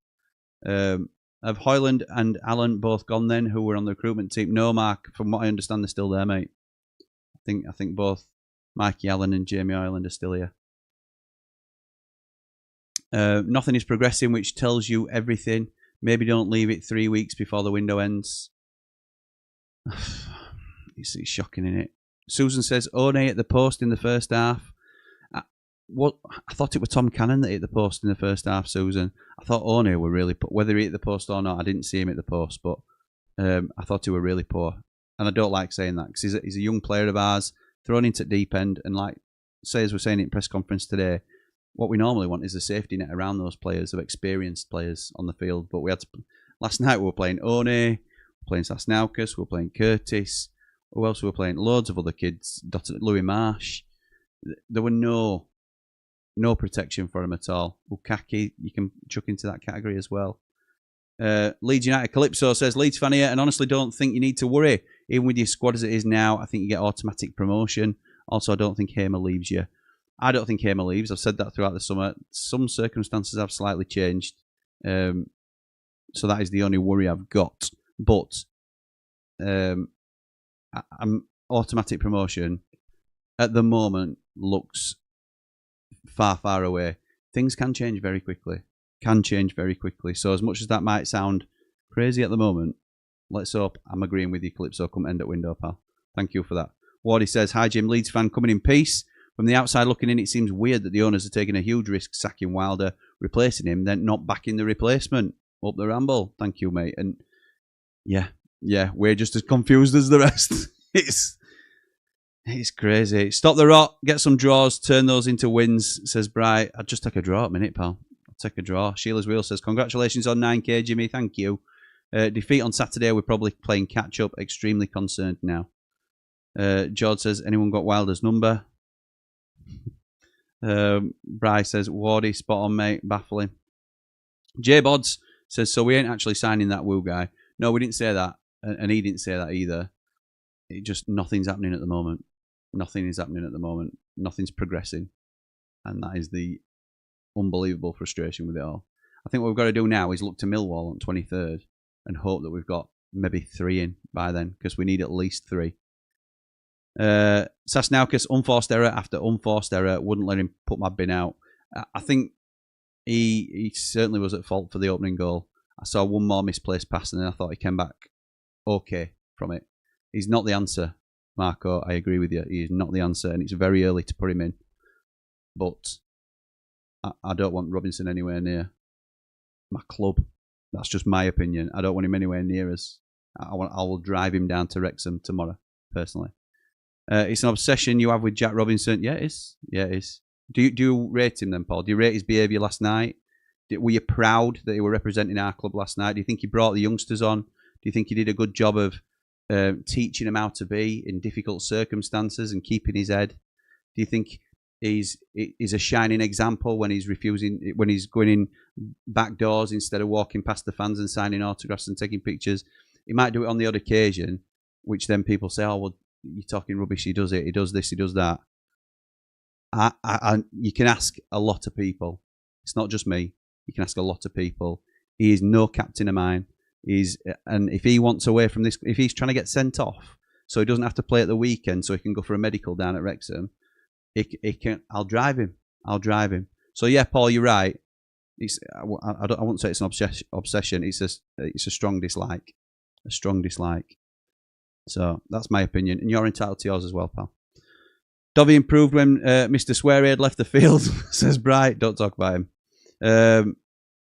Have Hoyland and Allen both gone then, who were on the recruitment team? No, Mark, from what I understand, they're still there, mate. I think both Mikey Allen and Jamie Hoyland are still here. Nothing is progressing, which tells you everything. Maybe don't leave it 3 weeks before the window ends. It's shocking, isn't it? Susan says, One at the post in the first half. I thought it was Tom Cannon that hit the post in the first half, Susan. I thought One were really poor. Whether he hit the post or not, I didn't see him at the post, but I thought he were really poor. And I don't like saying that because he's a young player of ours, thrown into deep end. And like Sayers was saying in press conference today, what we normally want is a safety net around those players, of experienced players on the field. But we had to, last night we were playing One, we were playing Sasnaukas, we were playing Curtis. Who else were we playing? Loads of other kids. Louis Marsh. There were no protection for him at all. Bukaki, you can chuck into that category as well. Leeds United Calypso says, Leeds fan here, and honestly don't think you need to worry. Even with your squad as it is now, I think you get automatic promotion. Also, I don't think Hamer leaves you. I don't think Hamer leaves. I've said that throughout the summer. Some circumstances have slightly changed. So that is the only worry I've got. But I'm automatic promotion at the moment looks far, far away. Things can change very quickly. So as much as that might sound crazy at the moment, let's hope I'm agreeing with you, Calypso. Come end at window, pal. Thank you for that. Wardy says, hi Jim, Leeds fan coming in peace. From the outside looking in, it seems weird that the owners are taking a huge risk sacking Wilder, replacing him, then not backing the replacement. Up the Ramble. Thank you, mate. And yeah, we're just as confused as the rest. It's crazy. Stop the rot, get some draws, turn those into wins, says Bright. I'd just take a draw at a minute, pal. I'll take a draw. Sheila's Wheel says, congratulations on 9k, Jimmy. Thank you. Defeat on Saturday, we're probably playing catch-up. Extremely concerned now. George says, anyone got Wilder's number? Bryce says, Wardy, spot on, mate. Baffling. J Bods says, so we ain't actually signing that Woo guy. No, we didn't say that. And he didn't say that either. It just, nothing's happening at the moment. Nothing is happening at the moment. Nothing's progressing. And that is the unbelievable frustration with it all. I think what we've got to do now is look to Millwall on 23rd and hope that we've got maybe 3 in by then, because we need at least 3. Sasnauskas, unforced error after unforced error, wouldn't let him put my bin out. I think he certainly was at fault for the opening goal. I saw one more misplaced pass and then I thought he came back okay from it. He's not the answer, Marco. I agree with you. He is not the answer, and it's very early to put him in. But I don't want Robinson anywhere near my club. That's just my opinion. I don't want him anywhere near us. I will drive him down to Wrexham tomorrow, personally. It's an obsession you have with Jack Robinson. Yeah, it is. Yeah, it is. Do you rate him then, Paul? Do you rate his behaviour last night? Were you proud that he were representing our club last night? Do you think he brought the youngsters on? Do you think he did a good job of teaching them how to be in difficult circumstances and keeping his head? Do you think he's a shining example when he's going in back doors instead of walking past the fans and signing autographs and taking pictures? He might do it on the odd occasion, which then people say, "Oh, well, you're talking rubbish. He does it. He does this. He does that." You can ask a lot of people. It's not just me. You can ask a lot of people. He is no captain of mine. And if he wants away from this, if he's trying to get sent off, so he doesn't have to play at the weekend, so he can go for a medical down at Wrexham, he can. I'll drive him. So yeah, Paul, you're right. I wouldn't say it's an obsession. It's a strong dislike. A strong dislike. So that's my opinion, and you're entitled to yours as well, pal. Dovey improved when Mr. Swearhead left the field, says Bright. Don't talk about him.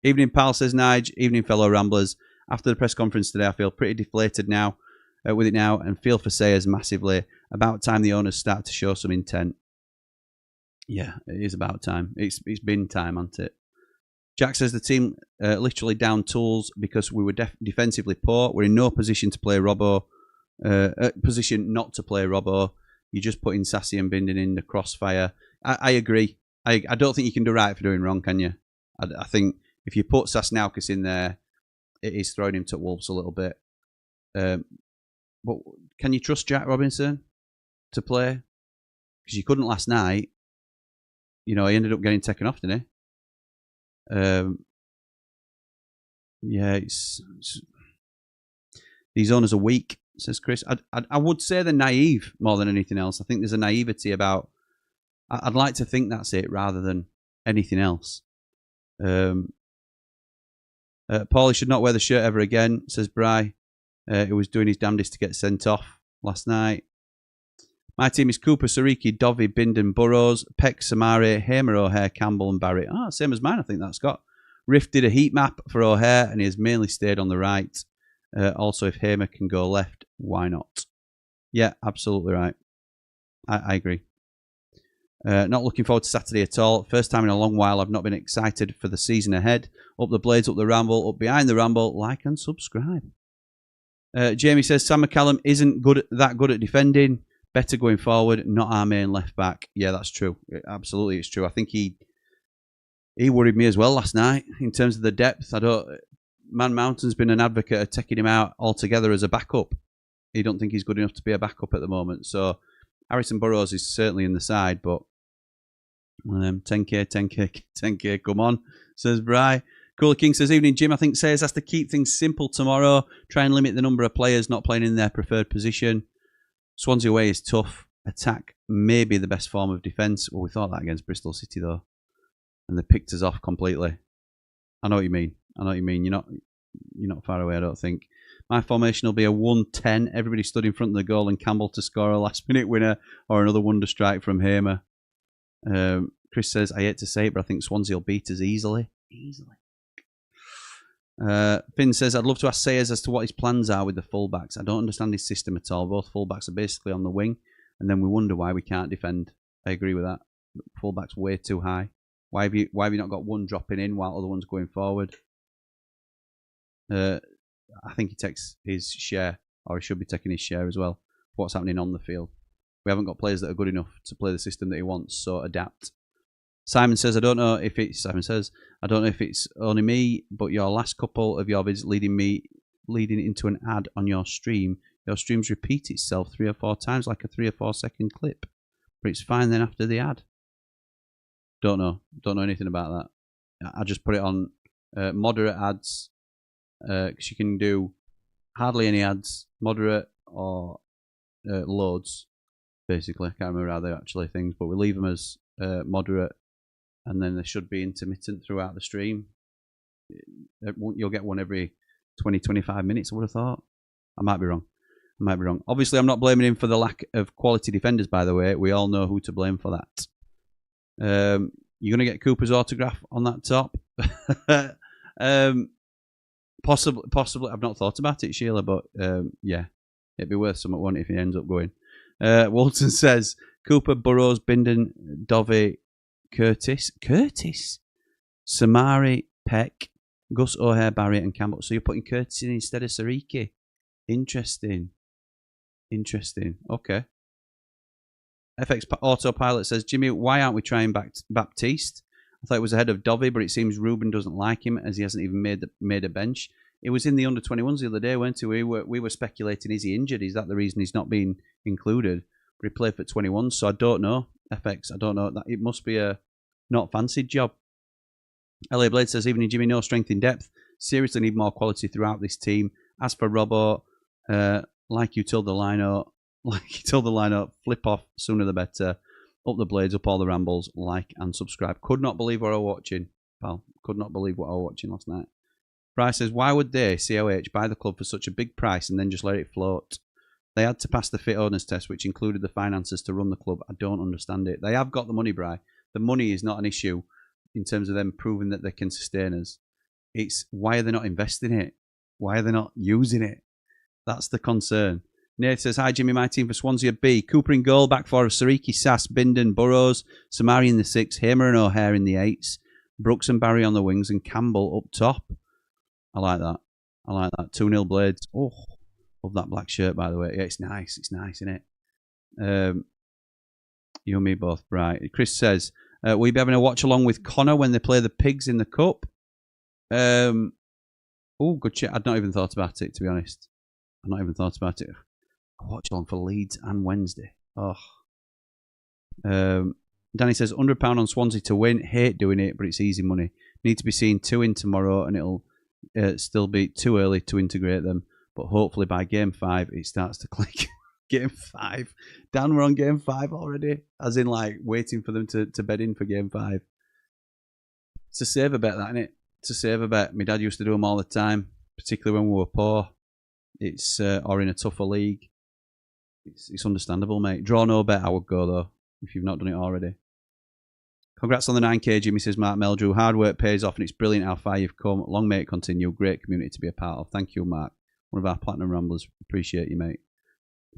Evening, pal, says Nige. Evening, fellow Ramblers. After the press conference today, I feel pretty deflated now with it now, and feel for Sayers massively. About time the owners start to show some intent. Yeah, it is about time. It's been time, hasn't it? Jack says the team literally down tools because we were defensively poor. We're in no position to play Robbo. Position not to play Robbo. You're just putting Sassy and Bindon in the crossfire. I agree. I don't think you can do right for doing wrong, can you? I think if you put Sasnauskas in there, it is throwing him to wolves a little bit. But can you trust Jack Robinson to play? Because you couldn't last night. You know, he ended up getting taken off, didn't he? Yeah, these owners are weak, says Chris. I would say they're naive more than anything else. I think there's a naivety about. I'd like to think that's it rather than anything else. Paulie should not wear the shirt ever again, says Bry, who was doing his damnedest to get sent off last night. My team is Cooper, Sariki, Dovey, Bindon, Burrows, Peck, Samari, Hamer, O'Hare, Campbell and Barrett. Same as mine, I think that's Scott. Riff did a heat map for O'Hare and he has mainly stayed on the right. Also, if Hamer can go left, why not? Yeah, absolutely right. I agree. Not looking forward to Saturday at all. First time in a long while I've not been excited for the season ahead. Up the blades, up the ramble, up behind the ramble. Like and subscribe. Jamie says Sam McCallum isn't that good at defending. Better going forward, not our main left back. Yeah, that's true. Absolutely, it's true. I think he worried me as well last night in terms of the depth. Man Mountain's been an advocate of taking him out altogether as a backup. He don't think he's good enough to be a backup at the moment. So Harrison Burrows is certainly in the side, but 10k, come on, says Bry. Cooler King says, evening, Jim. I think Sayers has to keep things simple tomorrow. Try and limit the number of players not playing in their preferred position. Swansea away is tough. Attack may be the best form of defence. Well, we thought that against Bristol City, though. And they picked us off completely. I know what you mean. You're not far away, I don't think. My formation will be a 1-10. Everybody stood in front of the goal and Campbell to score a last-minute winner or another wonder strike from Hamer. Chris says, I hate to say it, but I think Swansea will beat us easily. Finn says, I'd love to ask Sayers as to what his plans are with the fullbacks. I don't understand his system at all. Both fullbacks are basically on the wing, and then we wonder why we can't defend. I agree with that. Fullback's way too high. Why have you not got one dropping in while other one's going forward? I think he takes his share, or he should be taking his share as well. What's happening on the field? We haven't got players that are good enough to play the system that he wants, so adapt. Simon says, I don't know if it's only me, but your last couple of your vids leading into an ad on your stream. Your streams repeat itself 3 or 4 times like a 3 or 4 second clip. but it's fine then after the ad. Don't know anything about that. I just put it on moderate ads, because you can do hardly any ads, moderate, or loads, basically. I can't remember how they're actually things, but we leave them as moderate, and then they should be intermittent throughout the stream. You'll get one every 20-25 minutes, I would have thought. I might be wrong. Obviously, I'm not blaming him for the lack of quality defenders, by the way. We all know who to blame for that. You're going to get Cooper's autograph on that top? Possibly. I've not thought about it, Sheila, but yeah, it'd be worth something, won't it, if he ends up going. Walton says, Cooper, Burrows, Bindon, Dovey, Curtis, Samari, Peck, Gus, O'Hare, Barry, and Campbell. So you're putting Curtis in instead of Sariki. Interesting. Okay. FX Autopilot says, Jimmy, why aren't we trying Baptiste? I thought it was ahead of Dovey, but it seems Ruben doesn't like him as he hasn't even made a bench. It was in the under-21s the other day, weren't we? We were speculating, is he injured? Is that the reason he's not being included? But he played for 21s, so I don't know. FX, I don't know. It must be a not fancied job. LA Blade says, evening Jimmy, no strength in depth. Seriously need more quality throughout this team. As for Robbo, like you told the lineup, flip off sooner the better. Up the blades, up all the rambles, like and subscribe. Could not believe what I was watching, pal. Could not believe what I was watching last night. Bryce says, why would they, COH, buy the club for such a big price and then just let it float? They had to pass the fit owners test, which included the finances to run the club. I don't understand it. They have got the money, Bry. The money is not an issue in terms of them proving that they can sustain us. It's why are they not investing it? Why are they not using it? That's the concern. Nate says, hi Jimmy, my team for Swansea B. Cooper in goal, back four of Sariki, Sass, Bindon, Burrows, Samari in the 6, Hamer and O'Hare in the 8s, Brooks and Barry on the wings, and Campbell up top. I like that. 2-0 Blades. Oh, love that black shirt, by the way. Yeah, it's nice. It's nice, isn't it? You and me both, right. Chris says, will you be having a watch along with Connor when they play the Pigs in the Cup? Oh, good shit. I'd not even thought about it, to be honest. I've not even thought about it. I watch along for Leeds and Wednesday. Oh. Danny says, £100 on Swansea to win. Hate doing it, but it's easy money. Need to be seeing 2 in tomorrow, and it'll still be too early to integrate them. But hopefully by game 5, it starts to click. Game 5. Dan, we're on game 5 already. As in, like, waiting for them to bed in for game 5. It's a saver bet, that, isn't it? It's a saver bet. My dad used to do them all the time, particularly when we were poor. It's or in a tougher league. It's understandable, mate. Draw no bet, I would go, though, if you've not done it already. Congrats on the 9K, Jimmy, says Mark Meldrew. Hard work pays off, and it's brilliant how far you've come. Long may it continue. Great community to be a part of. Thank you, Mark. One of our Platinum Ramblers. Appreciate you, mate.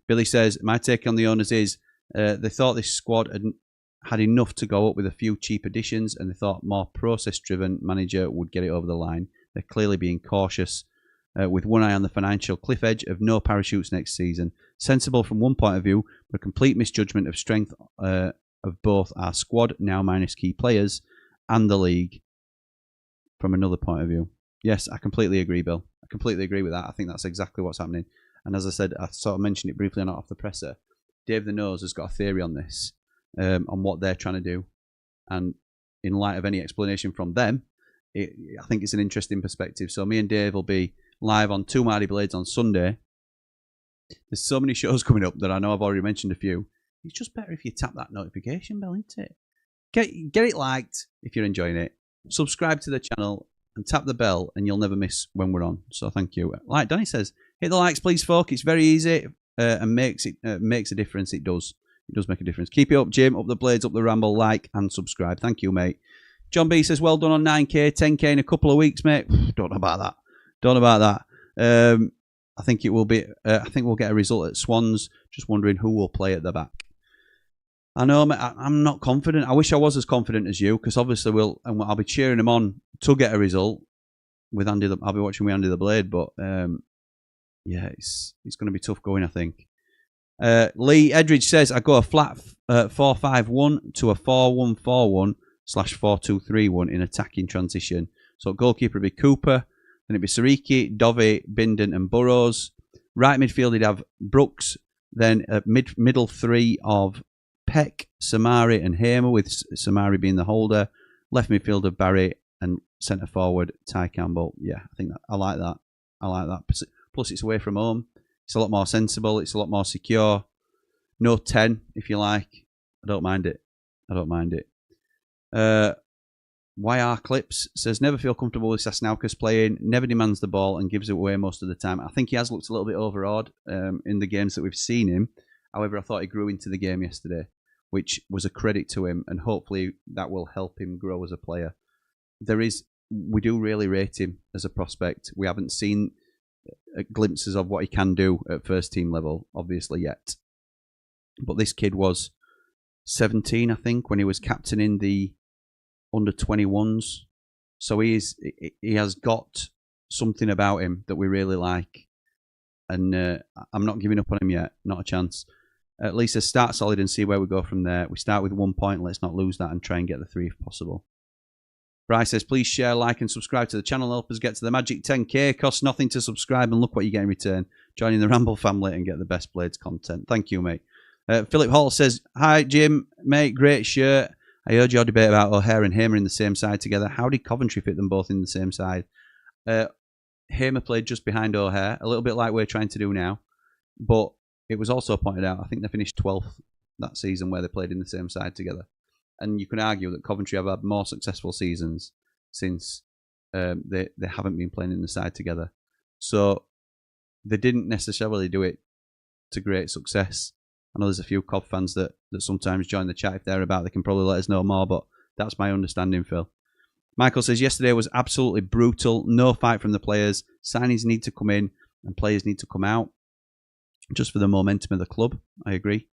Billy says, my take on the owners is they thought this squad had enough to go up with a few cheap additions, and they thought more process-driven manager would get it over the line. They're clearly being cautious, with one eye on the financial cliff edge of no parachutes next season. Sensible from one point of view, but a complete misjudgment of strength of both our squad, now minus key players, and the league from another point of view. Yes, I completely agree, Bill. I completely agree with that. I think that's exactly what's happening. And as I said, I sort of mentioned it briefly off the presser. Dave the Nose has got a theory on this, on what they're trying to do. And in light of any explanation from them, I think it's an interesting perspective. So me and Dave will be live on 2 Mardy Blades on Sunday. There's so many shows coming up that I know I've already mentioned a few. It's just better if you tap that notification bell, isn't it? Get it liked if you're enjoying it. Subscribe to the channel and tap the bell, and you'll never miss when we're on. So thank you. Like Danny says, hit the likes, please, folk. It's very easy and makes a difference. It does. It does make a difference. Keep it up, Jim. Up the blades, up the ramble. Like and subscribe. Thank you, mate. John B says, well done on 9K, 10K in a couple of weeks, mate. Don't know about that. I think it will be. I think we'll get a result at Swans. Just wondering who will play at the back. I know, mate, I'm not confident. I wish I was as confident as you, because obviously I'll be cheering him on to get a result with Andy. I'll be watching with Andy the Blade, but yeah, it's going to be tough going, I think. Lee Edridge says, I go a flat 4-5-1 to a 4-1-4-1/4-2-3-1 in attacking transition. So goalkeeper would be Cooper, then it'd be Sariki, Dovey, Bindon and Burrows. Right midfield he'd have Brooks, then middle 3 of Peck, Samari and Hamer, with Samari being the holder. Left midfielder Barry and centre forward Ty Campbell. Yeah, I think I like that. I like that. Plus, it's away from home. It's a lot more sensible. It's a lot more secure. No 10, if you like. I don't mind it. I don't mind it. YR Clips says, never feel comfortable with Sasnauskas playing, never demands the ball and gives it away most of the time. I think he has looked a little bit overawed in the games that we've seen him. However, I thought he grew into the game yesterday, which was a credit to him, and hopefully that will help him grow as a player. We do really rate him as a prospect. We haven't seen glimpses of what he can do at first team level, obviously, yet. But this kid was 17, I think, when he was captaining the under 21s. So he has got something about him that we really like. And I'm not giving up on him yet. Not a chance. At least start solid and see where we go from there. We start with 1 point. Let's not lose that and try and get the 3 if possible. Bryce says, please share, like and subscribe to the channel. Help us get to the magic 10k. Costs nothing to subscribe and look what you get in return. Joining the Ramble family and get the best Blades content. Thank you, mate. Philip Hall says, hi, Jim. Mate, great shirt. I heard your debate about O'Hare and Hamer in the same side together. How did Coventry fit them both in the same side? Hamer played just behind O'Hare, a little bit like we're trying to do now. But it was also pointed out, I think they finished 12th that season where they played in the same side together. And you can argue that Coventry have had more successful seasons since they haven't been playing in the side together. So they didn't necessarily do it to great success. I know there's a few Cov fans that sometimes join the chat. If they're about, they can probably let us know more, but that's my understanding, Phil. Michael says, yesterday was absolutely brutal. No fight from the players. Signings need to come in and players need to come out just for the momentum of the club. I agree.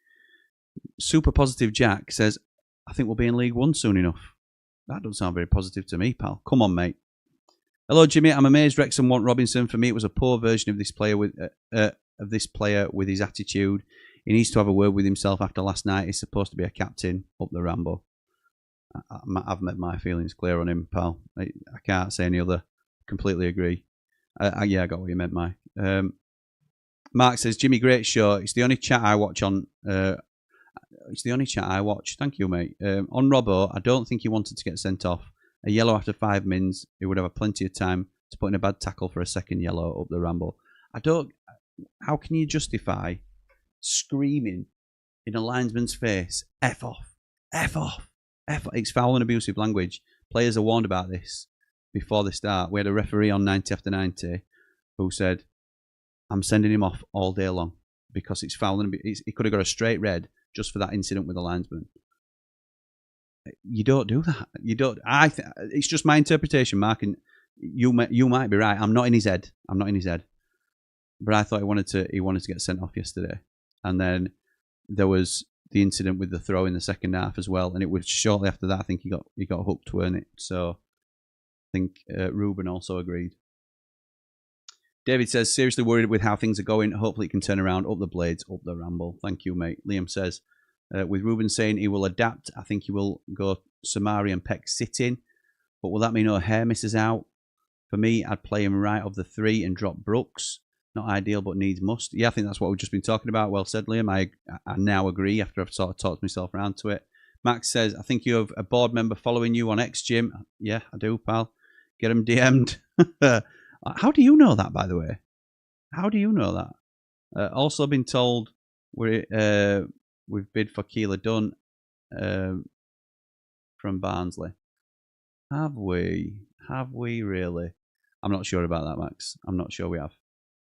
Super Positive Jack says, I think we'll be in League One soon enough. That doesn't sound very positive to me, pal. Come on, mate. Hello, Jimmy. I'm amazed Wrexham want Robinson. For me, it was a poor version of this player with his attitude. He needs to have a word with himself after last night. He's supposed to be a captain up the Ramble. I've made my feelings clear on him, pal. I can't say any other. Completely agree. Yeah, I got what you meant, Mike. Mark says, Jimmy, great show. It's the only chat I watch on... it's the only chat I watch. Thank you, mate. On Robbo, I don't think he wanted to get sent off. A yellow after 5 mins. He would have plenty of time to put in a bad tackle for a second yellow up the Ramble. How can you justify screaming in a linesman's face, F off, F off, F off? It's foul and abusive language. Players are warned about this before they start. We had a referee on 90 after 90 who said, I'm sending him off all day long because it's foul and he could have got a straight red just for that incident with the linesman. You don't do that. You don't. It's just my interpretation, Mark, and you might be right. I'm not in his head. But I thought he wanted to get sent off yesterday. And then there was the incident with the throw in the second half as well. And it was shortly after that, I think he got hooked, weren't it? So I think Ruben also agreed. David says, seriously worried with how things are going. Hopefully it can turn around. Up the Blades, up the Ramble. Thank you, mate. Liam says, with Ruben saying he will adapt, I think he will go Samari and Peck sitting. But will that mean O'Hare misses out? For me, I'd play him right of the 3 and drop Brooks. Not ideal, but needs must. Yeah, I think that's what we've just been talking about. Well said, Liam. I now agree after I've sort of talked myself around to it. Max says, I think you have a board member following you on X, Jim. Yeah, I do, pal. Get him DM'd. How do you know that, by the way? How do you know that? Also been told we've bid for Keeler Dunn from Barnsley. Have we? Have we really? I'm not sure about that, Max. I'm not sure we have.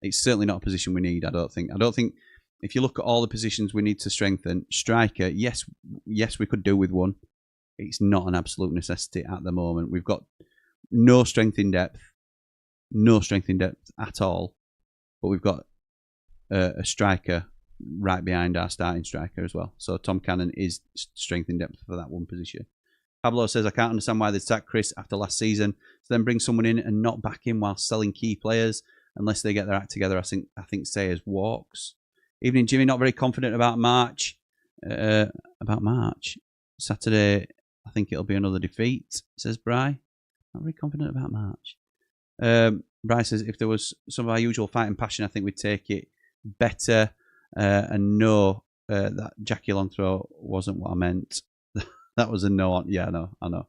It's certainly not a position we need, I don't think. I don't think if you look at all the positions we need to strengthen, striker, yes, we could do with one. It's not an absolute necessity at the moment. We've got no strength in depth at all. But we've got a striker right behind our starting striker as well. So Tom Cannon is strength in depth for that one position. Pablo says, I can't understand why they sacked Chris after last season. So then bring someone in and not back him while selling key players. Unless they get their act together, I think Sayers walks. Evening, Jimmy. Not very confident about March. Saturday, I think it'll be another defeat, says Bry. Not very confident about March. Bry says, if there was some of our usual fight and passion, I think we'd take it better. And no, that Jackie Longthrow wasn't what I meant. That was a no. Yeah, I know.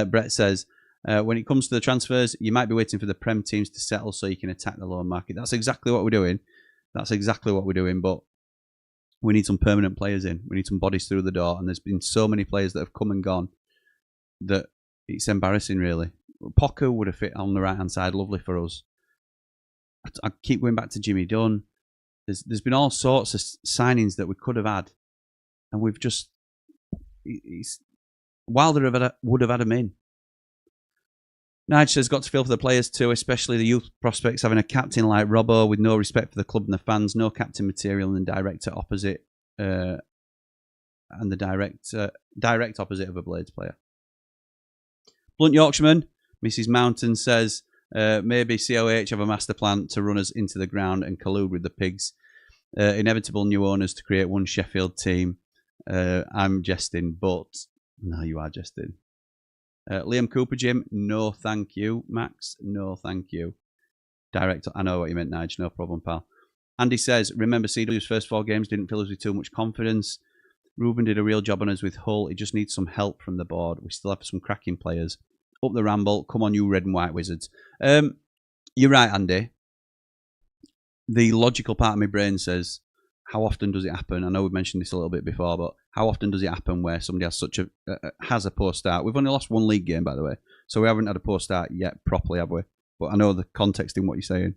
Brett says, when it comes to the transfers, you might be waiting for the Prem teams to settle so you can attack the loan market. That's exactly what we're doing. But we need some permanent players in. We need some bodies through the door. And there's been so many players that have come and gone that it's embarrassing, really. Pocker would have fit on the right-hand side lovely for us. I keep going back to Jimmy Dunn. There's been all sorts of signings that we could have had. And we've just... Wilder would have had him in. Nige says, got to feel for the players too, especially the youth prospects, having a captain like Robbo with no respect for the club and the fans, no captain material, and the director opposite, and the direct opposite of a Blades player. Blunt Yorkshireman, Mrs. Mountain says, maybe COH have a master plan to run us into the ground and collude with the pigs. Inevitable new owners to create one Sheffield team. I'm jesting, but no, you are jesting. Liam Cooper, Jim, no thank you. Max, no thank you. Director, I know what you meant, Nige, no problem, pal. Andy says, remember CW's first 4 games didn't fill us with too much confidence. Ruben did a real job on us with Hull. He just needs some help from the board. We still have some cracking players. Up the Ramble, come on you red and white wizards. You're right, Andy. The logical part of my brain says, how often does it happen? I know we've mentioned this a little bit before, but how often does it happen where somebody has a poor start? We've only lost 1 league game, by the way, so we haven't had a poor start yet properly, have we? But I know the context in what you're saying.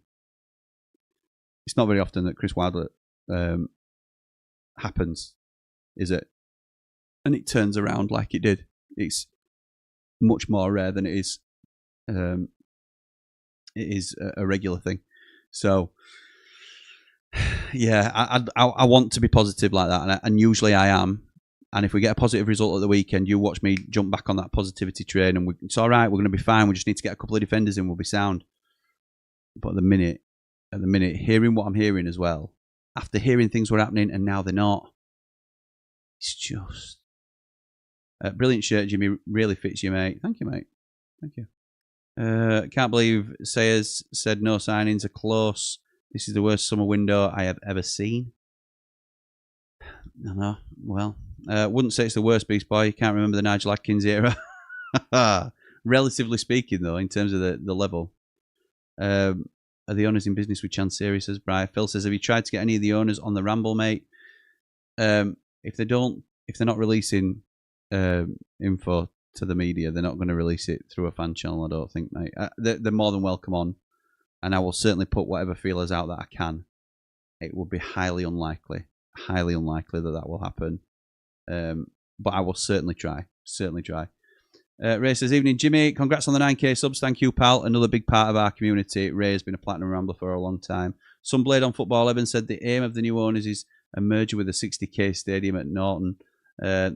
It's not very often that Chris Wilder happens, is it? And it turns around like it did. It's much more rare than it is a regular thing. So. Yeah, I want to be positive like that, and usually I am. And if we get a positive result at the weekend, you watch me jump back on that positivity train, and it's all right. We're going to be fine. We just need to get a couple of defenders in. We'll be sound. But at the minute, hearing what I'm hearing as well, after hearing things were happening and now they're not, it's just brilliant shirt, Jimmy. Really fits you, mate. Thank you, mate. Thank you. Can't believe Sayers said no signings are close. This is the worst summer window I have ever seen. I know. Well, wouldn't say it's the worst, Beast Boy. You can't remember the Nigel Atkins era. Relatively speaking, though, in terms of the level. Are the owners in business with Chance Series, says Brian. Phil says, have you tried to get any of the owners on the Ramble, mate? If they're not releasing info to the media, they're not going to release it through a fan channel, I don't think, mate. They're more than welcome on. And I will certainly put whatever feelers out that I can. It would be highly unlikely that will happen. But I will certainly try. Ray says, evening, Jimmy. Congrats on the 9k subs. Thank you, pal. Another big part of our community. Ray has been a Platinum Rambler for a long time. Some Blade on Football 11 said the aim of the new owners is a merger with a 60k stadium at Norton. That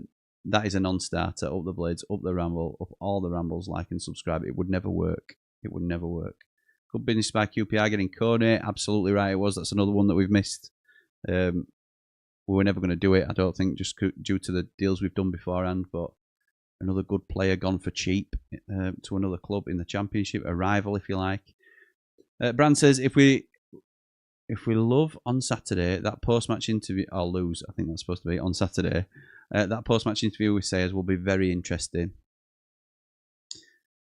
is a non-starter. Up the Blades, up the Ramble, up all the Rambles. Like and subscribe. It would never work. Good business by QPR getting Kone. Absolutely right it was. That's another one that we've missed. We were never going to do it, I don't think, just due to the deals we've done beforehand. But another good player gone for cheap to another club in the Championship. A rival, if you like. Brand says, if we love on Saturday, that post-match interview... I'll lose. I think that's supposed to be on Saturday. That post-match interview with Sayers will be very interesting.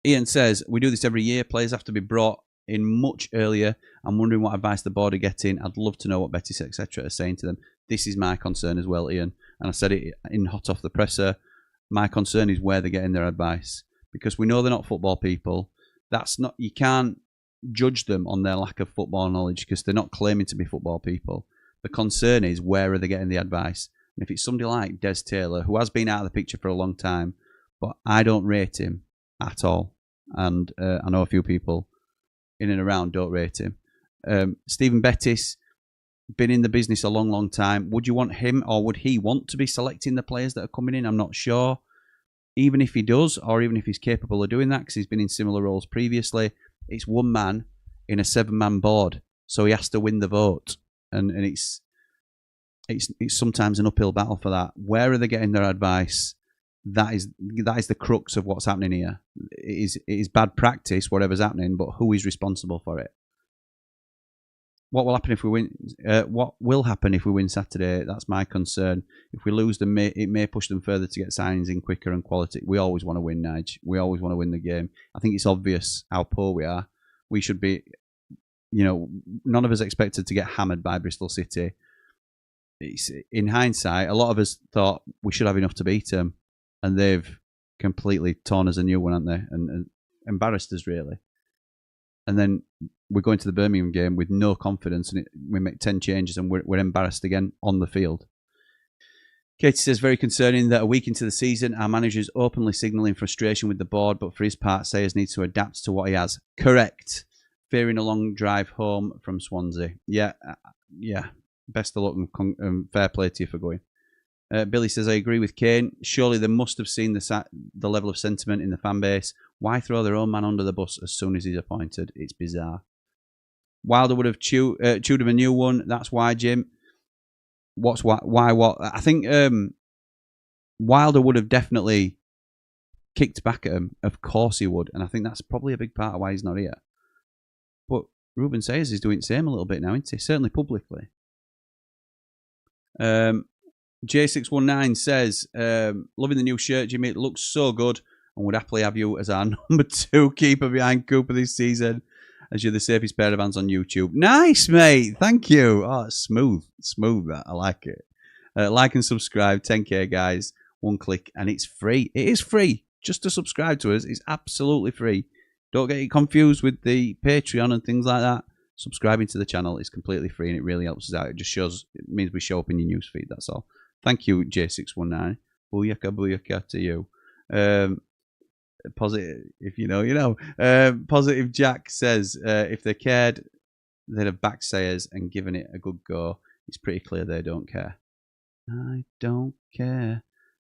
Ian says, we do this every year. Players have to be brought in much earlier. I'm wondering what advice the board are getting. I'd love to know what Betis, etc. are saying to them. This is my concern as well, Ian. And I said it in hot off the presser. My concern is where they're getting their advice. Because we know they're not football people. You can't judge them on their lack of football knowledge because they're not claiming to be football people. The concern is where are they getting the advice? And if it's somebody like Des Taylor, who has been out of the picture for a long time, but I don't rate him at all. And I know a few people in and around don't rate him. Stephen Bettis, been in the business a long, long time. Would you want him, or would he want to be selecting the players that are coming in? I'm not sure. Even if he does, or even if he's capable of doing that, because he's been in similar roles previously, it's one man in a 7-man board, so he has to win the vote, and it's sometimes an uphill battle for that. Where are they getting their advice? That is the crux of what's happening here. It is bad practice, whatever's happening, but who is responsible for it? What will happen if we win? What will happen if we win Saturday? That's my concern. If we lose them, it may push them further to get signings in quicker and quality. We always want to win, Nige. We always want to win the game. I think it's obvious how poor we are. We should be, none of us expected to get hammered by Bristol City. In hindsight, a lot of us thought we should have enough to beat them, and they've completely torn us a new one, haven't they? And embarrassed us, really. And then we go into the Birmingham game with no confidence, and we make 10 changes, and we're embarrassed again on the field. Katie says, very concerning that a week into the season, our manager is openly signalling frustration with the board, but for his part, Sayers needs to adapt to what he has. Correct. Fearing a long drive home from Swansea. Yeah. Best of luck and fair play to you for going. Billy says, I agree with Kane. Surely they must have seen the level of sentiment in the fan base. Why throw their own man under the bus as soon as he's appointed? It's bizarre. Wilder would have chewed him a new one. That's why, Jim. Why what? I think Wilder would have definitely kicked back at him. Of course he would. And I think that's probably a big part of why he's not here. But Ruben Sayers is doing the same a little bit now, isn't he? Certainly publicly. J619 says, loving the new shirt, Jimmy. It looks so good and would happily have you as our number 2 keeper behind Cooper this season, as you're the safest pair of hands on YouTube. Nice, mate. Thank you. Oh, it's smooth. Smooth, that. I like it. Like and subscribe. 10k, guys. One click, and it's free. It is free. Just to subscribe to us is absolutely free. Don't get it confused with the Patreon and things like that. Subscribing to the channel is completely free, and it really helps us out. It means we show up in your newsfeed, that's all. Thank you, J619. Booyaka, booyaka to you. Positive, if you know. Positive Jack says, if they cared, they'd have backed Sayers and given it a good go. It's pretty clear they don't care. I don't care.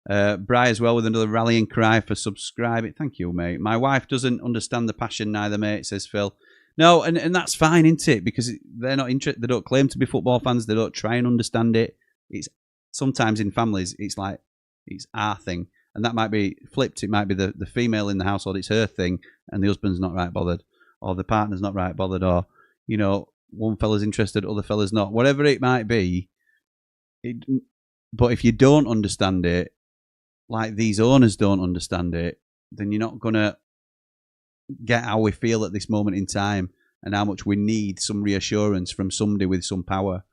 Bri as well with another rallying cry for subscribing. Thank you, mate. My wife doesn't understand the passion neither, mate, says Phil. No, and that's fine, isn't it? Because they're not interested. They don't claim to be football fans. They don't try and understand it. It's sometimes in families, it's like it's our thing, and that might be flipped. It might be the female in the household. It's her thing, and the husband's not right bothered, or the partner's not right bothered, or one fella's interested, other fella's not. Whatever it might be. But if you don't understand it, like these owners don't understand it, then you're not gonna get how we feel at this moment in time and how much we need some reassurance from somebody with some power.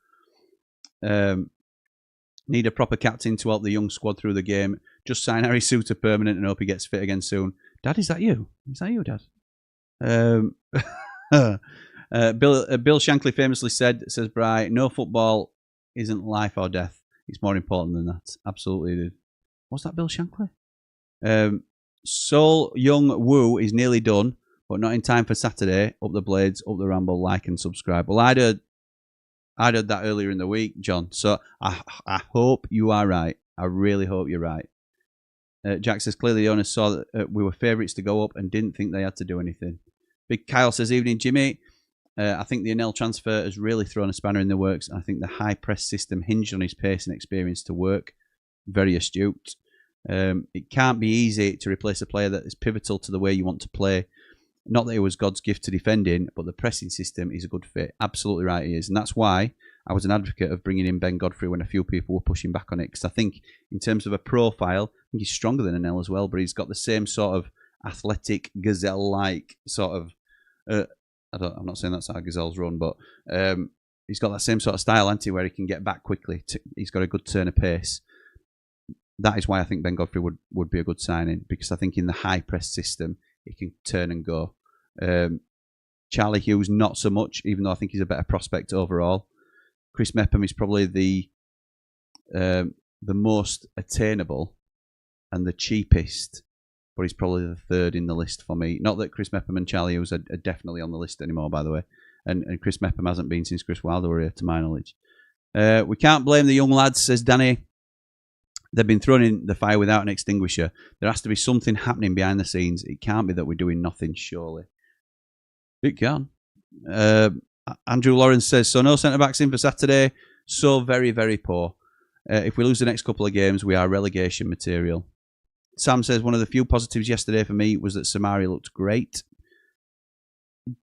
Need a proper captain to help the young squad through the game. Just sign Harry Suter permanent and hope he gets fit again soon. Dad, is that you? Is that you, Dad? Bill Shankly famously says Bri, no football isn't life or death. It's more important than that. Absolutely, dude. What's that, Bill Shankly? Soul Young Woo is nearly done, but not in time for Saturday. Up the blades, up the ramble, like and subscribe. Well, I'd heard that earlier in the week, John. So I hope you are right. I really hope you're right. Jack says, clearly the owners saw that we were favourites to go up and didn't think they had to do anything. Big Kyle says, evening, Jimmy. I think the Anel transfer has really thrown a spanner in the works. And I think the high press system hinged on his pace and experience to work. Very astute. It can't be easy to replace a player that is pivotal to the way you want to play. Not that it was God's gift to defending, but the pressing system is a good fit. Absolutely right, he is. And that's why I was an advocate of bringing in Ben Godfrey when a few people were pushing back on it. Because I think in terms of a profile, I think he's stronger than Anel as well, but he's got the same sort of athletic, gazelle-like sort of... I'm not saying that's how gazelles run, but he's got that same sort of style, hasn't he, where he can get back quickly. He's got a good turn of pace. That is why I think Ben Godfrey would be a good signing, because I think in the high press system, he can turn and go. Charlie Hughes, not so much, even though I think he's a better prospect overall. Chris Mepham is probably the most attainable and the cheapest, but he's probably the third in the list for me. Not that Chris Mepham and Charlie Hughes are definitely on the list anymore, by the way. And Chris Mepham hasn't been since Chris Wilder were here, to my knowledge. We can't blame the young lads, says Danny. They've been thrown in the fire without an extinguisher. There has to be something happening behind the scenes. It can't be that we're doing nothing, surely. It can. Andrew Lawrence says, so no centre-backs in for Saturday. So very, very poor. If we lose the next couple of games, we are relegation material. Sam says, one of the few positives yesterday for me was that Samari looked great.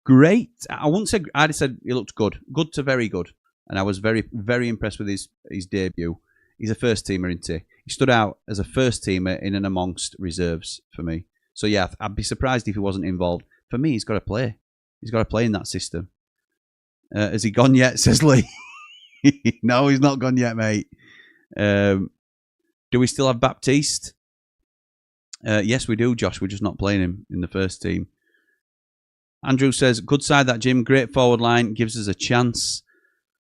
great. I wouldn't say. I'd have said he looked good, good to very good, and I was very, very impressed with his debut. He's a first teamer, isn't he? He stood out as a first teamer in and amongst reserves for me. So yeah, I'd be surprised if he wasn't involved. For me, he's got to play. He's got to play in that system. Has he gone yet? Says Lee. No, he's not gone yet, mate. Do we still have Baptiste? Yes, we do, Josh. We're just not playing him in the first team. Andrew says, good side that, Jim. Great forward line. Gives us a chance.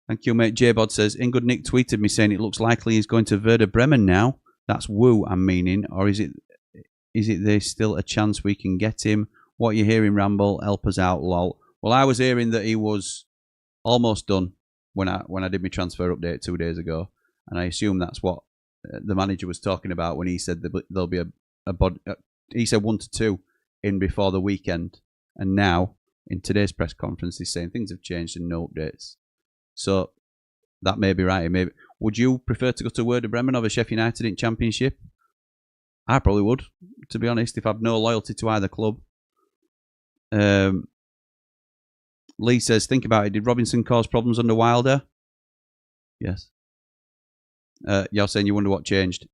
Thank you, mate. J-Bod says, Ingrid Nick tweeted me saying it looks likely he's going to Werder Bremen now. That's woo, I'm meaning. Or is it there's still a chance we can get him? What are you hearing, Ramble? Help us out, lol. Well, I was hearing that he was almost done when I did my transfer update 2 days ago. And I assume that's what the manager was talking about when he said that there'll be he said 1 to 2 in before the weekend. And now, in today's press conference, he's saying things have changed and no updates. So that may be right. Maybe. Would you prefer to go to Werder Bremen over Sheffield United in Championship? I probably would, to be honest, if I've no loyalty to either club. Lee says, think about it. Did Robinson cause problems under Wilder? Yes. You're saying you wonder what changed.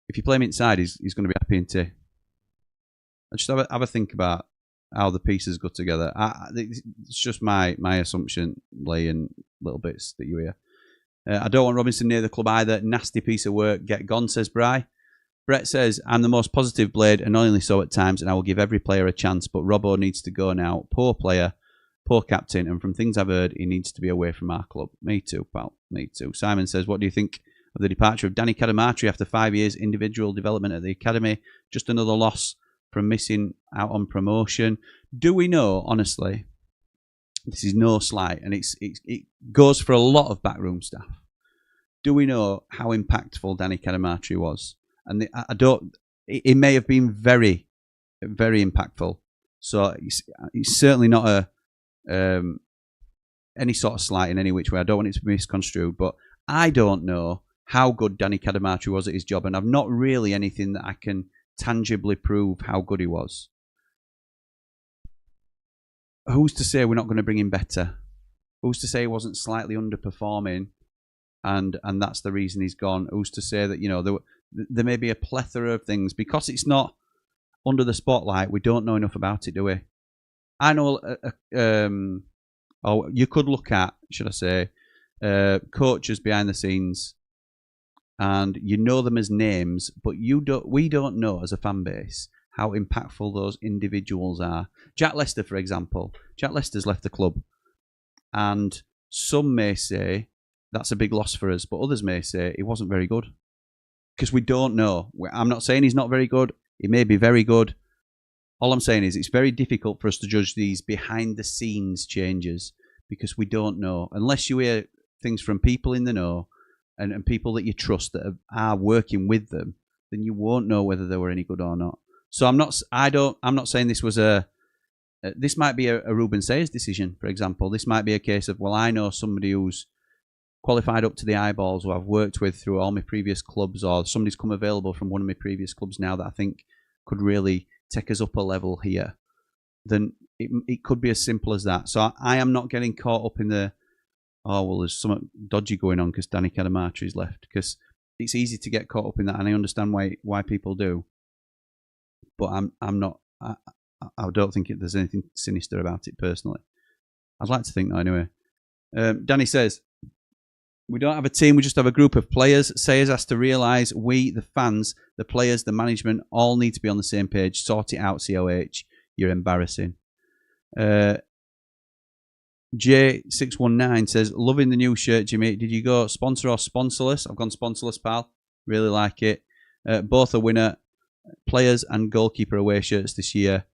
If you play him inside, he's going to be happy, isn't he? I just have a think about how the pieces go together. It's just my assumption, Lee, and little bits that you hear. I don't want Robinson near the club either. Nasty piece of work. Get gone, says Bry. Brett says, I'm the most positive Blade, and only so at times, and I will give every player a chance, but Robbo needs to go now. Poor player, poor captain, and from things I've heard, he needs to be away from our club. Me too, pal. Me too. Simon says, what do you think of the departure of Danny Cadamartri after 5 years individual development at the academy? Just another loss from missing out on promotion. Do we know, honestly, this is no slight, and it goes for a lot of backroom staff. Do we know how impactful Danny Cadamartri was? And it may have been very, very impactful. So it's certainly not any sort of slight in any which way. I don't want it to be misconstrued, but I don't know how good Danny Cadamartri was at his job, and I've not really anything that I can tangibly prove how good he was. Who's to say we're not going to bring him better? Who's to say he wasn't slightly underperforming, and that's the reason he's gone? Who's to say that there may be a plethora of things because it's not under the spotlight? We don't know enough about it, do we? I know. You could look at, should I say, coaches behind the scenes, and you know them as names, but we don't know as a fan base how impactful those individuals are. Jack Lester, for example. Jack Lester's left the club, and some may say that's a big loss for us, but others may say he wasn't very good. Because we don't know. I'm not saying he's not very good. He may be very good. All I'm saying is it's very difficult for us to judge these behind-the-scenes changes because we don't know. Unless you hear things from people in the know and people that you trust that are working with them, then you won't know whether they were any good or not. So I'm not saying this was this might be a Ruben Sayers decision, for example. This might be a case of, well, I know somebody who's qualified up to the eyeballs who I've worked with through all my previous clubs, or somebody's come available from one of my previous clubs now that I think could really take us up a level here. Then it could be as simple as that. So I am not getting caught up in the, oh, well, there's something dodgy going on because Danny Cadamartri's left. Because it's easy to get caught up in that, and I understand why people do. But I'm not. I don't think there's anything sinister about it personally. I'd like to think that anyway. Danny says, we don't have a team, we just have a group of players. Sayers has to realise we, the fans, the players, the management, all need to be on the same page. Sort it out, COH. You're embarrassing. J619 says, loving the new shirt, Jimmy. Did you go sponsor or sponsorless? I've gone sponsorless, pal. Really like it. Both a winner. Players and goalkeeper away shirts this year.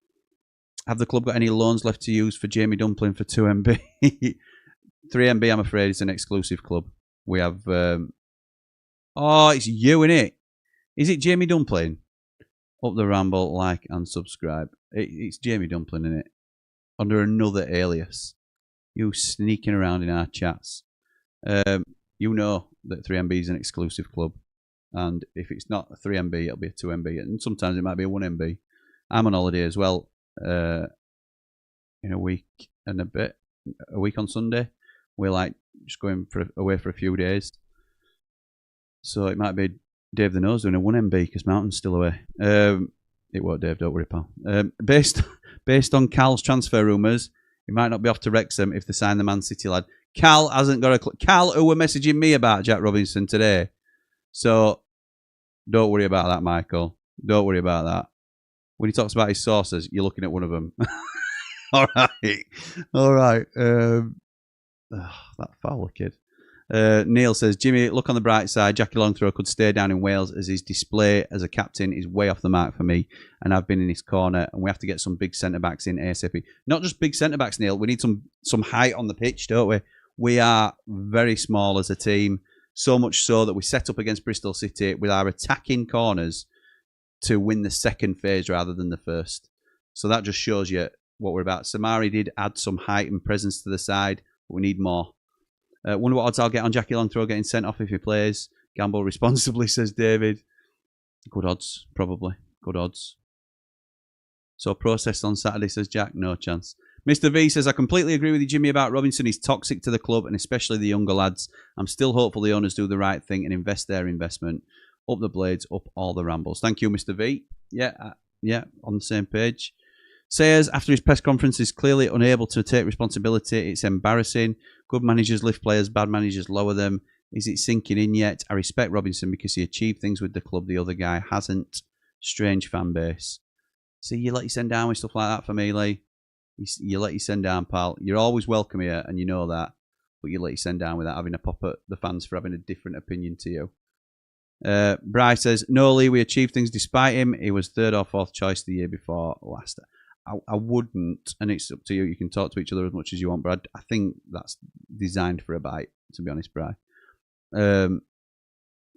Have the club got any loans left to use for Jamie Dumpling for 2MB? 3MB, I'm afraid, is an exclusive club. We have... oh, it's you, innit? Is it Jamie Dumpling? Up the Ramble, like and subscribe. It's Jamie Dumpling, innit? Under another alias. You sneaking around in our chats. You know that 3MB is an exclusive club. And if it's not a 3MB, it'll be a 2MB. And sometimes it might be a 1MB. I'm on holiday as well in a week and a bit. A week on Sunday. We're like just going away for a few days. So it might be Dave the Nose doing a 1MB because Mountain's still away. It won't, Dave, don't worry, pal. Based on Cal's transfer rumours, he might not be off to Wrexham if they sign the Man City lad. Cal hasn't got a Cal, who were messaging me about Jack Robinson today. So don't worry about that, Michael. Don't worry about that. When he talks about his sources, you're looking at one of them. All right. That foul kid. Neil says, Jimmy, look on the bright side. Jackie Longthrow could stay down in Wales as his display as a captain is way off the mark for me, and I've been in his corner, and we have to get some big centre-backs in ASAP. Not just big centre-backs, Neil. We need some height on the pitch, don't we? We are very small as a team, so much so that we set up against Bristol City with our attacking corners to win the second phase rather than the first. So that just shows you what we're about. Samari did add some height and presence to the side, but we need more. Wonder what odds I'll get on Jackie Longthrow getting sent off if he plays. Gamble responsibly, says David. Good odds, probably. Good odds. So processed on Saturday, says Jack. No chance. Mr. V says, I completely agree with you, Jimmy, about Robinson. He's toxic to the club and especially the younger lads. I'm still hopeful the owners do the right thing and invest their investment. Up the Blades, up all the Rambles. Thank you, Mr. V. Yeah, on the same page. Sayers, after his press conference, is clearly unable to take responsibility. It's embarrassing. Good managers lift players, bad managers lower them. Is it sinking in yet? I respect Robinson because he achieved things with the club the other guy hasn't. Strange fan base. See, you let you send down with stuff like that for me, Lee. You let you send down, pal. You're always welcome here, and you know that. But you let you send down without having a pop at the fans for having a different opinion to you. Bryce says, no, Lee, we achieved things despite him. He was third or fourth choice the year before last. I wouldn't, and it's up to you. You can talk to each other as much as you want, but I think that's designed for a bite, to be honest, Bry. And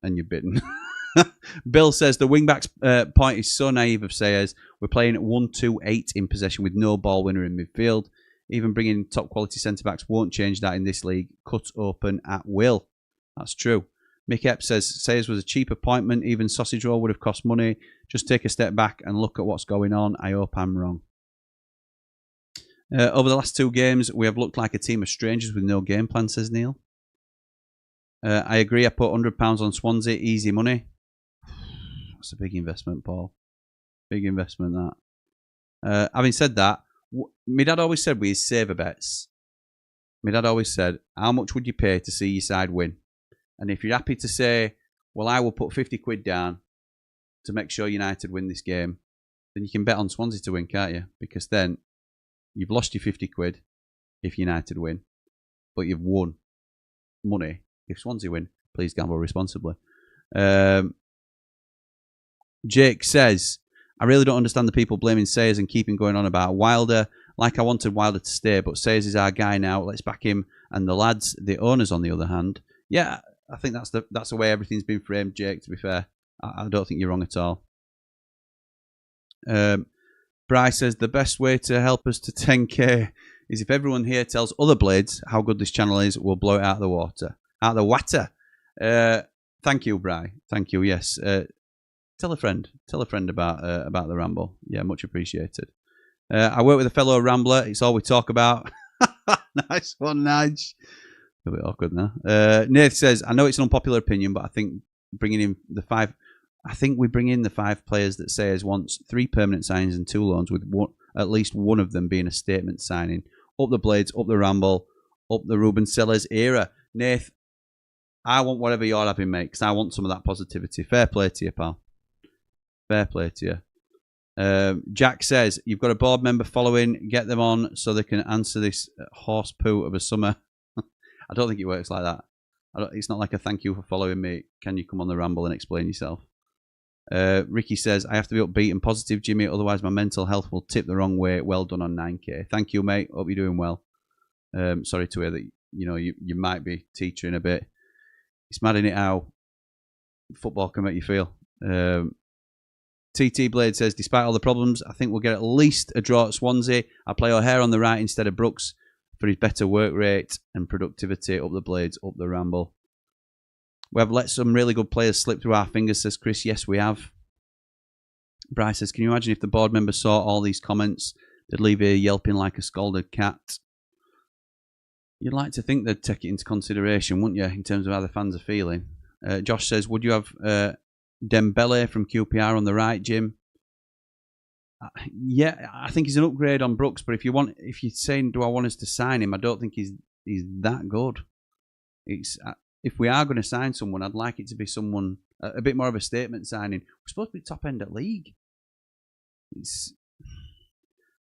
you're bitten. Bill says the wing-back's point is so naive of Sayers. We're playing 1-2-8 in possession with no ball winner in midfield. Even bringing top-quality centre-backs won't change that in this league. Cut open at will. That's true. Mick Epp says Sayers was a cheap appointment. Even sausage roll would have cost money. Just take a step back and look at what's going on. I hope I'm wrong. Over the last 2 games, we have looked like a team of strangers with no game plan, says Neil. I agree. I put £100 on Swansea. Easy money. That's a big investment, Paul. Big investment, that. Having said that, my dad always said with his saver bets, my dad always said, how much would you pay to see your side win? And if you're happy to say, well, I will put 50 quid down to make sure United win this game, then you can bet on Swansea to win, can't you? Because then you've lost your 50 quid if United win, but you've won money if Swansea win. Please gamble responsibly. Jake says, I really don't understand the people blaming Sayers and keeping going on about Wilder. Like I wanted Wilder to stay, but Sayers is our guy now. Let's back him and the lads. The owners, on the other hand, yeah, I think that's the way everything's been framed, Jake, to be fair. I don't think you're wrong at all. Bryce says, the best way to help us to 10k is if everyone here tells other Blades how good this channel is, we'll blow it out of the water. Out of the water. Thank you, Bry. Thank you, yes. Tell a friend. Tell a friend about the Ramble. Yeah, much appreciated. I work with a fellow Rambler. It's all we talk about. Nice one, Nige. A bit awkward now. Nath says, I know it's an unpopular opinion, but I think bringing in the 5... I think we bring in the 5 players that Sayers wants, 3 permanent signings and 2 loans, with at least one of them being a statement signing. Up the Blades, up the Ramble, up the Ruben Sellers era. Nath, I want whatever you're having, mate, because I want some of that positivity. Fair play to you, pal. Fair play to you. Jack says, you've got a board member following, get them on so they can answer this horse poo of a summer. I don't think it works like that. It's not like a thank you for following me. Can you come on the Ramble and explain yourself? Ricky says, I have to be upbeat and positive, Jimmy, otherwise my mental health will tip the wrong way. Well done on 9k. Thank you, mate. Hope you're doing well. Sorry to hear that you might be teetering a bit. It's mad, innit, how football can make you feel. TT Blade says, despite all the problems, I think we'll get at least a draw at Swansea. I'll play O'Hare on the right instead of Brooks for his better work rate and productivity. Up the Blades, up the Ramble. We have let some really good players slip through our fingers, says Chris. Yes, we have. Bryce says, can you imagine if the board members saw all these comments? They'd leave here yelping like a scalded cat. You'd like to think they'd take it into consideration, wouldn't you, in terms of how the fans are feeling? Josh says, would you have Dembele from QPR on the right, Jim? Yeah, I think he's an upgrade on Brooks, but if you're saying, do I want us to sign him, I don't think he's that good. If we are going to sign someone, I'd like it to be someone a bit more of a statement signing. We're supposed to be top end at league.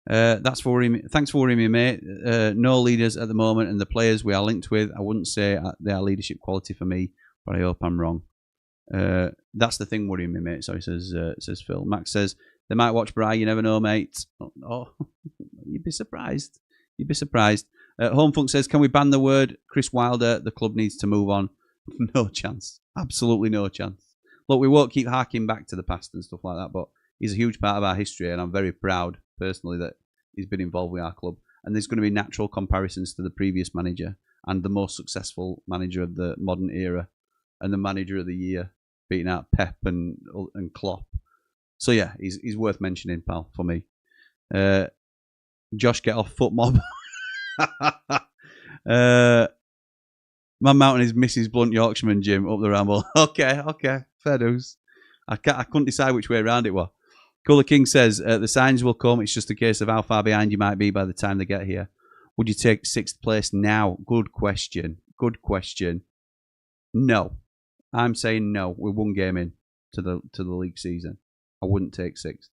Thanks for worrying me, mate. No leaders at the moment, and the players we are linked with, I wouldn't say they are leadership quality for me, but I hope I'm wrong. That's the thing worrying me, mate. Sorry, says Phil. Max says they might watch Bri. You never know, mate. Oh, you'd be surprised. You'd be surprised. Homefunk says, can we ban the word Chris Wilder? The club needs to move on. No chance. Absolutely no chance. Look, we won't keep harking back to the past and stuff like that, but he's a huge part of our history, and I'm very proud personally that he's been involved with our club. And there's going to be natural comparisons to the previous manager and the most successful manager of the modern era and the manager of the year, beating out Pep and Klopp. So yeah, he's worth mentioning, pal, for me. Josh, get off foot mob. Man Mountain is Mrs. Blunt Yorkshireman, Jim, up the Ramble. Okay, fair dues. I couldn't decide which way around it was. Cooler King says, the signs will come. It's just a case of how far behind you might be by the time they get here. Would you take 6th place now? Good question. No. I'm saying no. We're one game in to the league season. I wouldn't take 6th.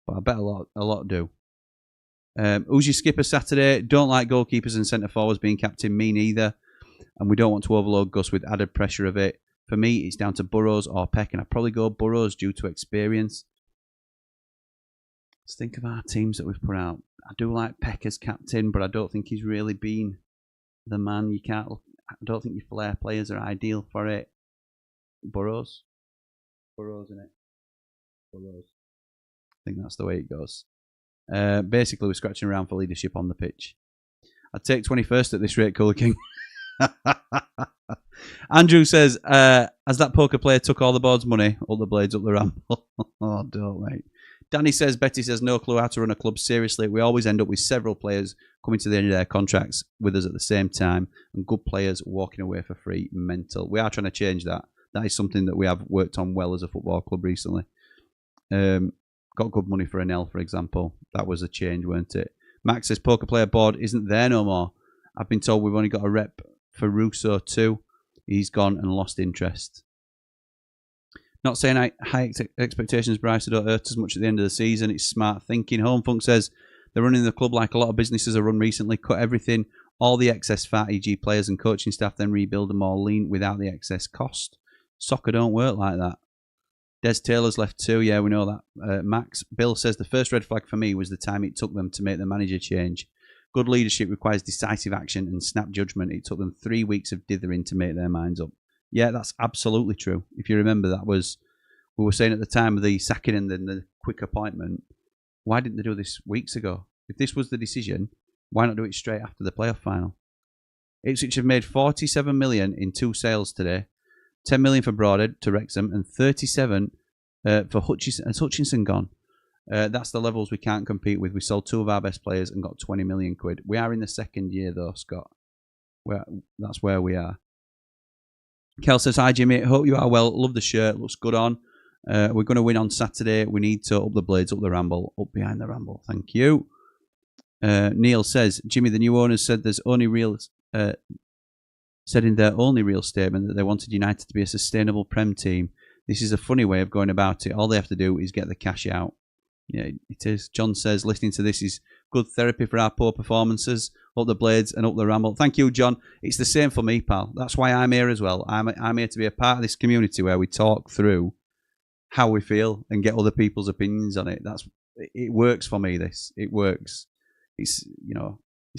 But I bet a lot do. Who's your skipper Saturday? Don't like goalkeepers and centre forwards being captain. Me neither. And we don't want to overload Gus with added pressure of it. For me, it's down to Burrows or Peck, and I'd probably go Burrows due to experience. Let's think of our teams that we've put out. I do like Peck as captain, but I don't think he's really been the man. I don't think your flair players are ideal for it. Burrows, isn't it? Burrows. I think that's the way it goes. Basically, we're scratching around for leadership on the pitch. I'd take 21st at this rate, Cooler King. Andrew says, as that poker player took all the board's money, all the blades up the Ramble. Oh, don't, mate. Danny says, Betty says, no clue how to run a club. Seriously, we always end up with several players coming to the end of their contracts with us at the same time and good players walking away for free. Mental. We are trying to change that. That is something that we have worked on well as a football club recently. Got good money for Anel, for example. That was a change, weren't it? Max says, poker player board isn't there no more. I've been told we've only got a rep for Russo too. He's gone and lost interest. Not saying high expectations, Bryce, don't hurt as much at the end of the season. It's smart thinking. Homefunk says they're running the club like a lot of businesses are run recently. Cut everything, all the excess fat, e.g. players and coaching staff, then rebuild them all lean without the excess cost. Soccer don't work like that. Des Taylor's left too. Yeah, we know that. Max. Bill says the first red flag for me was the time it took them to make the manager change. Good leadership requires decisive action and snap judgment. It took them 3 weeks of dithering to make their minds up. Yeah, that's absolutely true. If you remember, that was, we were saying at the time of the sacking and then the quick appointment, why didn't they do this weeks ago? If this was the decision, why not do it straight after the playoff final? Ipswich have made 47 million in 2 sales today, 10 million for Broadhead to Wrexham, and 37 for Hutchinson. Has Hutchinson gone? That's the levels we can't compete with. We sold 2 of our best players and got 20 million quid. We are in the second year though, Scott. That's where we are. Kel says, hi Jimmy, hope you are well. Love the shirt, looks good on. We're going to win on Saturday. We need to up the blades, up the Ramble, up behind the Ramble. Thank you. Neil says, Jimmy, the new owners said there's only real... said in their only real statement that they wanted United to be a sustainable Prem team. This is a funny way of going about it. All they have to do is get the cash out. Yeah, it is. John says, listening to this is good therapy for our poor performances. Up the blades and up the Ramble. Thank you, John. It's the same for me, pal. That's why I'm here as well. I'm here to be a part of this community where we talk through how we feel and get other people's opinions on it. It works for me, this. It works. It's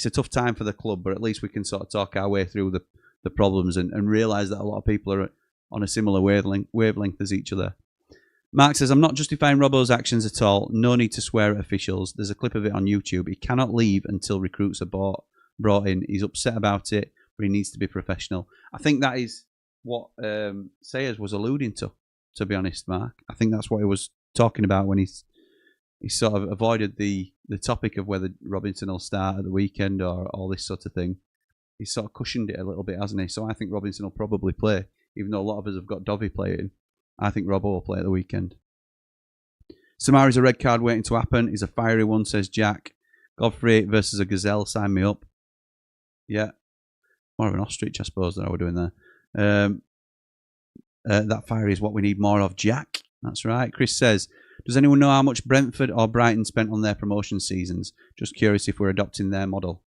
a tough time for the club, but at least we can sort of talk our way through the problems and realise that a lot of people are on a similar wavelength as each other. Mark says, I'm not justifying Robbo's actions at all. No need to swear at officials. There's a clip of it on YouTube. He cannot leave until recruits are brought in. He's upset about it, but he needs to be professional. I think that is what Sayers was alluding to be honest, Mark. I think that's what he was talking about when he sort of avoided the topic of whether Robinson will start at the weekend or all this sort of thing. He's sort of cushioned it a little bit, hasn't he? So I think Robinson will probably play, even though a lot of us have got Dovey playing. I think Robbo will play at the weekend. Samari's a red card waiting to happen. He's a fiery one, says Jack. Godfrey versus a gazelle, sign me up. Yeah. More of an ostrich, I suppose, that I were doing there. That fiery is what we need more of, Jack. That's right. Chris says, does anyone know how much Brentford or Brighton spent on their promotion seasons? Just curious if we're adopting their model.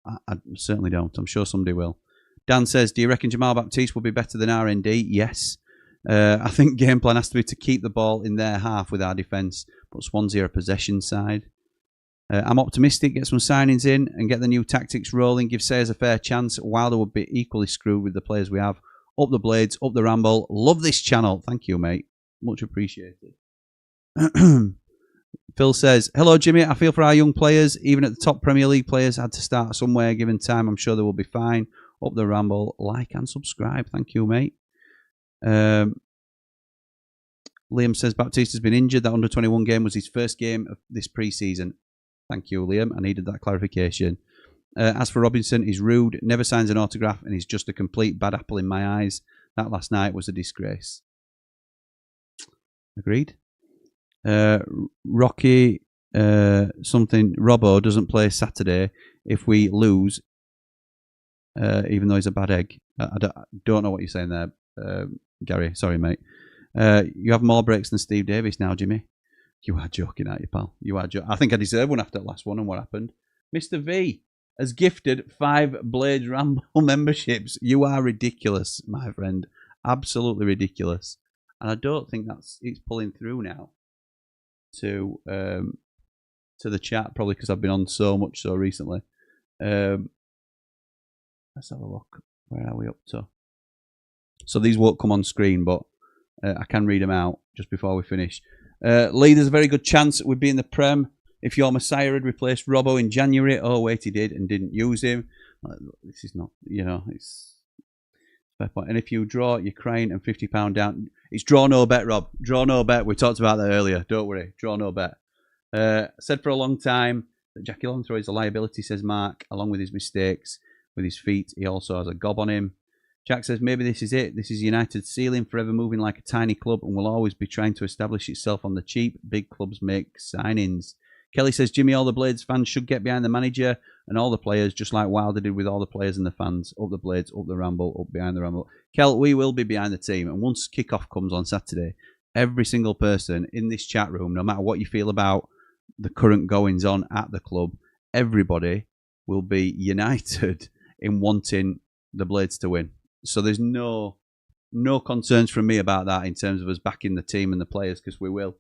I certainly don't. I'm sure somebody will. Dan says, do you reckon Jamal Baptiste will be better than RND? Yes. I think game plan has to be to keep the ball in their half with our defence, but Swansea are a possession side. I'm optimistic, get some signings in and get the new tactics rolling, give Sayers a fair chance. Wilder would be equally screwed with the players we have. Up the blades, up the ramble. Love this channel. Thank you, mate. Much appreciated. Phil says, hello, Jimmy. I feel for our young players. Even at the top Premier League players had to start somewhere given time. I'm sure they will be fine. Up the ramble. Like and subscribe. Thank you, mate. Liam says, Baptiste has been injured. That under-21 game was his first game of this pre-season. Thank you, Liam. I needed that clarification. As for Robinson, he's rude, never signs an autograph, and he's just a complete bad apple in my eyes. That last night was a disgrace. Agreed. Rocky something. Robbo doesn't play Saturday if we lose, even though he's a bad egg. I don't know what you're saying there, Gary. Sorry, mate. You have more breaks than Steve Davis now, Jimmy. You are joking, aren't you, pal? You are joking. I think I deserve one after the last one and what happened. Mr. V has gifted 5 Blades Ramble memberships. You are ridiculous, my friend. Absolutely ridiculous. And I don't think it's pulling through now to the chat, probably because I've been on so much so recently. Let's have a look. Where are we up to? So these won't come on screen, but I can read them out just before we finish. Lee, there's a very good chance we'd be in the Prem if your Messiah had replaced Robbo in January. Oh, wait, he did and didn't use him. This is not, it's fair point. And if you draw, you're crying and £50 down. It's draw no bet, Rob. Draw no bet. We talked about that earlier. Don't worry. Draw no bet. Said for a long time that Jackie Longthrow is a liability, says Mark, along with his mistakes with his feet. He also has a gob on him. Jack says, maybe this is it. This is United's ceiling, forever moving like a tiny club and will always be trying to establish itself on the cheap. Big clubs make signings. Kelly says, Jimmy, all the Blades fans should get behind the manager and all the players, just like Wilder did with all the players and the fans. Up the Blades, up the Ramble, up behind the Ramble. Kel, we will be behind the team. And once kickoff comes on Saturday, every single person in this chat room, no matter what you feel about the current goings on at the club, everybody will be united in wanting the Blades to win. So there's no concerns from me about that in terms of us backing the team and the players, because we will.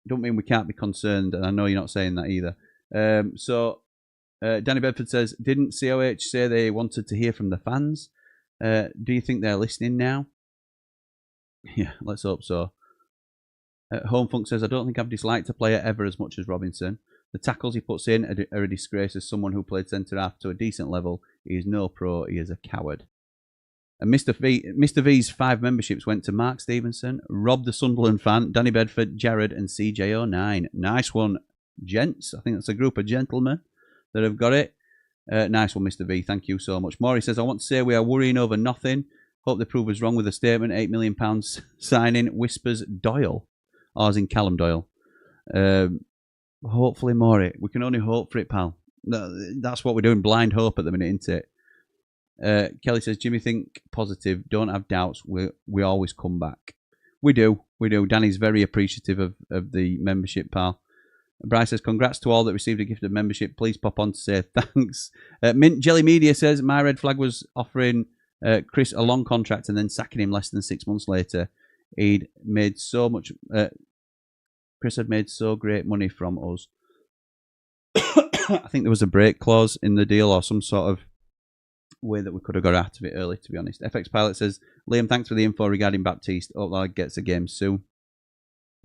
Don't mean we can't be concerned, and I know you're not saying that either. Danny Bedford says, didn't COH say they wanted to hear from the fans? Do you think they're listening now? Yeah, let's hope so. Homefunk says, I don't think I've disliked a player ever as much as Robinson. The tackles he puts in are a disgrace. As someone who played centre-half to a decent level, he is no pro, he is a coward. And Mr. V's 5 memberships went to Mark Stevenson, Rob the Sunderland fan, Danny Bedford, Jared, and CJ09. Nice one, gents. I think that's a group of gentlemen that have got it. Nice one, Mr. V. Thank you so much. Maury says, I want to say we are worrying over nothing. Hope they prove us wrong with the statement. £8 million signing, whispers Doyle. Ours in Callum Doyle. Hopefully, Maury. We can only hope for it, pal. That's what we're doing, blind hope at the minute, isn't it? Kelly says, Jimmy, think positive, don't have doubts, we always come back. We do. Danny's very appreciative of the membership, pal. Bryce says, congrats to all that received a gift of membership, please pop on to say thanks. Mint Jelly Media says, my red flag was offering Chris a long contract and then sacking him less than 6 months later. He'd made so much Chris had made so great money from us. I think there was a break clause in the deal or some sort of way that we could have got out of it early, to be honest. FX Pilot says, Liam, thanks for the info regarding Baptiste. Hope that gets a game soon.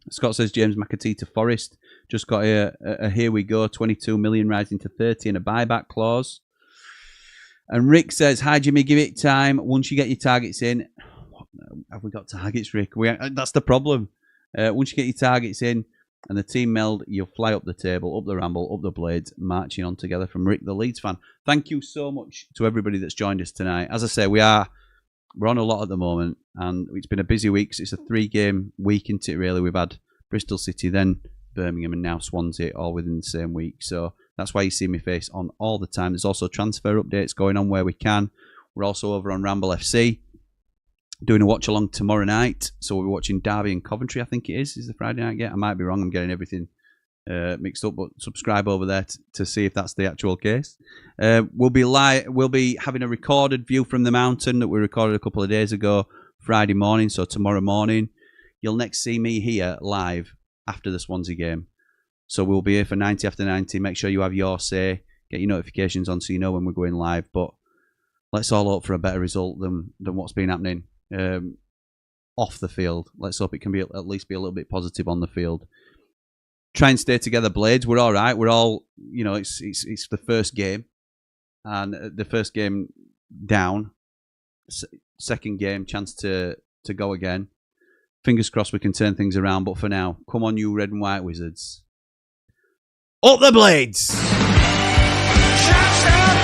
Scott says, James McAtee to Forest. Just got a here we go, 22 million rising to 30 and a buyback clause. And Rick says, hi Jimmy, give it time. Once you get your targets in, have we got targets, Rick? That's the problem. Once you get your targets in, And the team meld, you'll fly up the table, up the ramble, up the blades, marching on together from Rick, the Leeds fan. Thank you so much to everybody that's joined us tonight. As I say, we're on a lot at the moment, and it's been a busy week. It's a 3-game week, isn't it, really? We've had Bristol City, then Birmingham, and now Swansea, all within the same week. So that's why you see my face on all the time. There's also transfer updates going on where we can. We're also over on Ramble FC, doing a watch-along tomorrow night. So we're watching Derby and Coventry, I think it is the Friday night game. I might be wrong. I'm getting everything mixed up, but subscribe over there to see if that's the actual case. We'll be having a recorded view from the mountain that we recorded a couple of days ago, Friday morning. So tomorrow morning, you'll next see me here live after the Swansea game. So we'll be here for 90 after 90. Make sure you have your say. Get your notifications on so you know when we're going live. But let's all hope for a better result than what's been happening off the field. Let's hope it can be at least be a little bit positive on the field. Try and stay together, Blades. We're all right. We're all, it's the first game, and the first game down. Second game, chance to go again. Fingers crossed we can turn things around. But for now, come on, you red and white wizards. Up the Blades! Shout, shout.